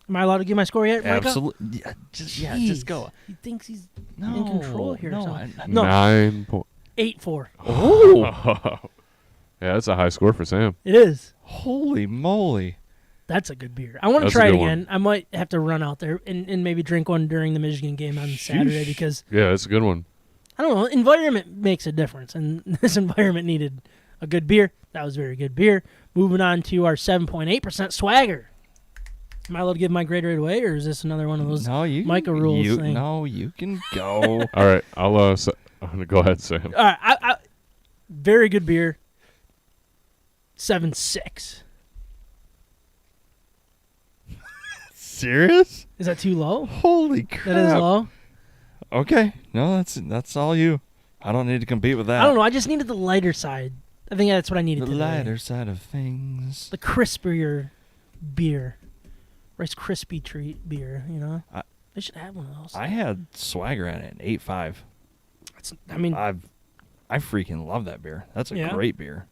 Am I allowed to give my score yet, Micah? Absolutely. Just go. He thinks he's in control here. No. 8.4. Oh. Yeah, that's a high score for Sam. It is. Holy moly. That's a good beer. I want to try it again. I might have to run out there and maybe drink one during the Michigan game on Saturday because... Yeah, that's a good one. I don't know. Environment makes a difference, and this environment needed a good beer. That was very good beer. Moving on to our 7.8% swagger. Am I allowed to give my grade right away, or is this another one of those Micah rules thing? No, you can go. All right, I'm going to go ahead, Sam. All right, I very good beer. 7.6. Serious? Is that too low? Holy crap. That is low? Okay. No, that's all you. I don't need to compete with that. I don't know. I just needed the lighter side. I think that's what I needed The today. lighter side of things. The crispier beer. Rice Krispie treat beer, they should have one of those. I had swagger at it, an 8.5. I freaking love that beer. That's a great beer.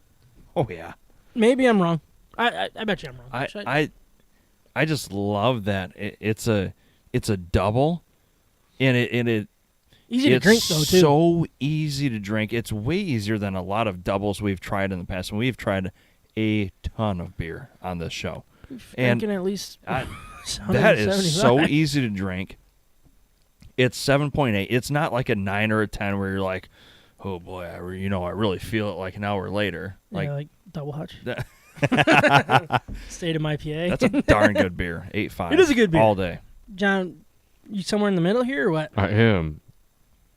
Oh yeah. Maybe I'm wrong. I bet you I'm wrong. I just love that it's a double, and it easy to drink though too. So easy to drink. It's way easier than a lot of doubles we've tried in the past, and we've tried a ton of beer on this show. And at least that is so easy to drink. It's 7.8. It's not like a 9 or a 10 where you're like, oh boy, I really feel it like an hour later. Like Double Hutch. State of my PA. That's a darn good beer. 8.5. It is a good beer. All day. John, you somewhere in the middle here or what? I am.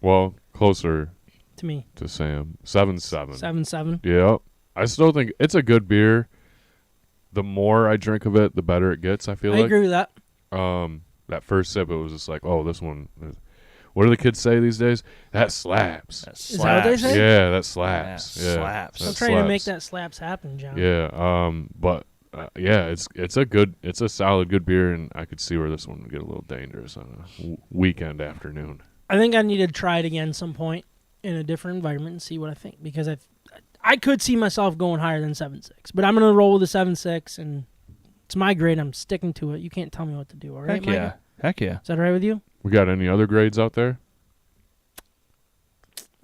Well, closer to me. To Sam. 7.7. 7.7. Yep. I still think it's a good beer. The more I drink of it, the better it gets, I feel like. I agree with that. That first sip, it was just like, oh, this one. What do the kids say these days? That slaps. Is that what they say? Yeah, that slaps. Yeah, slaps. I'm trying to make that slaps happen, John. Yeah. But it's a solid good beer, and I could see where this one would get a little dangerous on a weekend afternoon. I think I need to try it again some point in a different environment and see what I think, because I could see myself going higher than 7.6, but I'm going to roll with the 7.6, and it's my grade. I'm sticking to it. You can't tell me what to do, all right, Micah? Heck yeah. Is that all right with you? We got any other grades out there?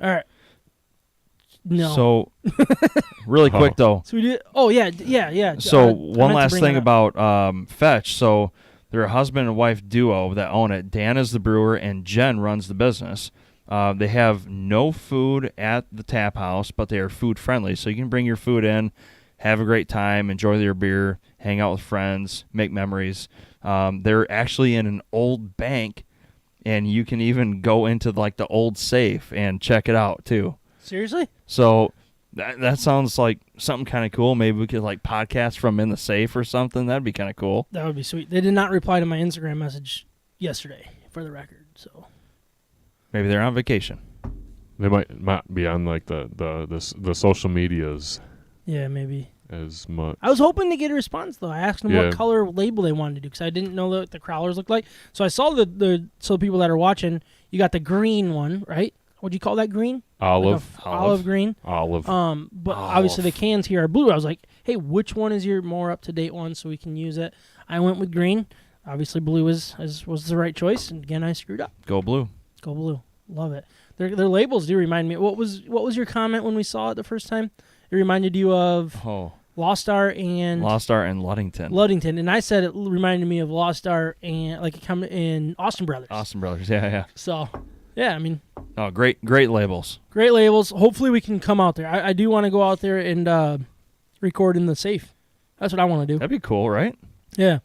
All right. No. So, really quick, though. So we did. Oh, yeah. So, one last thing about Fetch. So, they're a husband and wife duo that own it. Dan is the brewer, and Jen runs the business. They have no food at the tap house, but they are food friendly. So you can bring your food in, have a great time, enjoy your beer, hang out with friends, make memories. They're actually in an old bank, and you can even go into like the old safe and check it out too. Seriously? So that sounds like something kind of cool. Maybe we could like podcast from in the safe or something. That'd be kind of cool. That would be sweet. They did not reply to my Instagram message yesterday, for the record. So. Maybe they're on vacation. They might be on like the social medias. Yeah, maybe. As much. I was hoping to get a response though. I asked them what color label they wanted to do because I didn't know what the crowlers looked like. So I saw so people that are watching, you got the green one, right? What'd you call that green? Olive. Like olive green. Olive. But obviously the cans here are blue. I was like, hey, which one is your more up-to-date one so we can use it? I went with green. Obviously, blue was the right choice, and again, I screwed up. Go blue. Go blue. Love it. Their labels do remind me. What was your comment when we saw it the first time? It reminded you of Lost Art and Ludington. Ludington, and I said it reminded me of Lost Art and like it come in Austin Brothers. Austin Brothers, yeah. So, yeah, I mean, great labels. Great labels. Hopefully, we can come out there. I do want to go out there and record in the safe. That's what I want to do. That'd be cool, right? Yeah.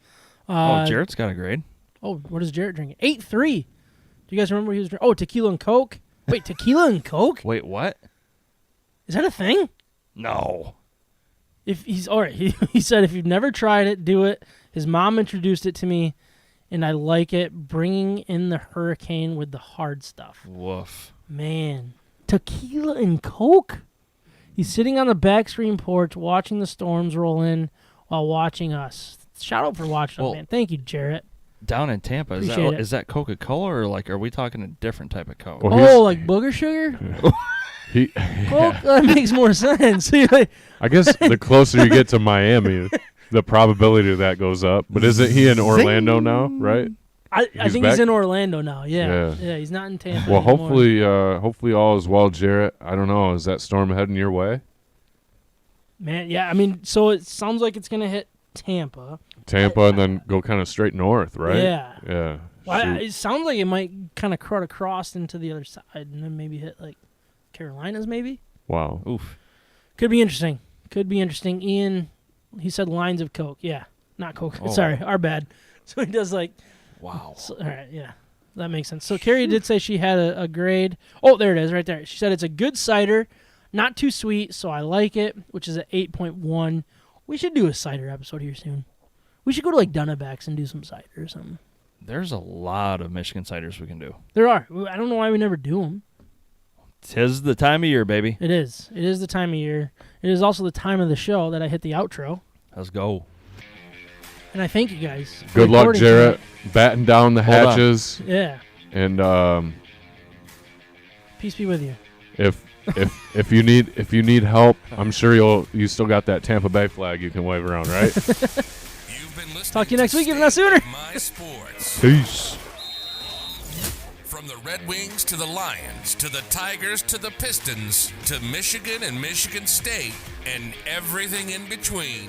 Jarrett's got a grade. Oh, what is Jarrett drinking? 8.3. Do you guys remember what he was drinking? Oh, tequila and Coke. Wait, tequila and Coke? Wait, what? Is that a thing? No. If he's all right, he said if you've never tried it, do it. His mom introduced it to me, and I like it. Bringing in the hurricane with the hard stuff. Woof. Man, tequila and Coke. He's sitting on the back screen porch watching the storms roll in while watching us. Shout out for watching us, man. Thank you, Jarrett. Down in Tampa, is that Coca-Cola or like are we talking a different type of Coke? Well, like booger sugar? Coke, that makes more sense. I guess the closer you get to Miami, the probability of that goes up. But isn't he in Orlando now, right? I think he's in Orlando now. Yeah, he's not in Tampa. Well, hopefully all is well, Jarrett. I don't know. Is that storm heading your way? Man, yeah. I mean, so it sounds like it's gonna hit Tampa, and then go kind of straight north, right? Yeah. Well, it sounds like it might kind of cut across into the other side and then maybe hit like Carolinas, maybe. Wow. Oof. Could be interesting. Ian, he said lines of Coke. Yeah, not Coke. Oh. Sorry, our bad. So he does like. Wow. So, all right, yeah, that makes sense. So Carrie did say she had a grade. Oh, there it is, right there. She said it's a good cider, not too sweet, so I like it, which is at 8.1. We should do a cider episode here soon. We should go to like Dunnaback's and do some cider or something. There's a lot of Michigan ciders we can do. There are. I don't know why we never do them. 'Tis the time of year, baby. It is. It is the time of year. It is also the time of the show that I hit the outro. Let's go. And I thank you guys. Good luck, Jarrett. Batten down the hatches. Yeah. And peace be with you. If you need help, I'm sure you still got that Tampa Bay flag you can wave around, right? You've been listening Talk to you next week, if not sooner. My Sports. Peace. From the Red Wings to the Lions to the Tigers to the Pistons to Michigan and Michigan State and everything in between,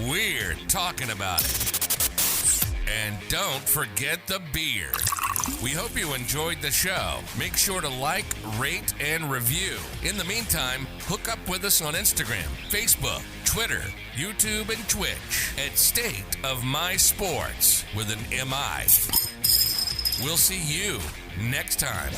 we're talking about it. And don't forget the beer. We hope you enjoyed the show. Make sure to like, rate, and review. In the meantime, hook up with us on Instagram, Facebook, Twitter, YouTube, and Twitch at State of My Sports with an MI. We'll see you next time.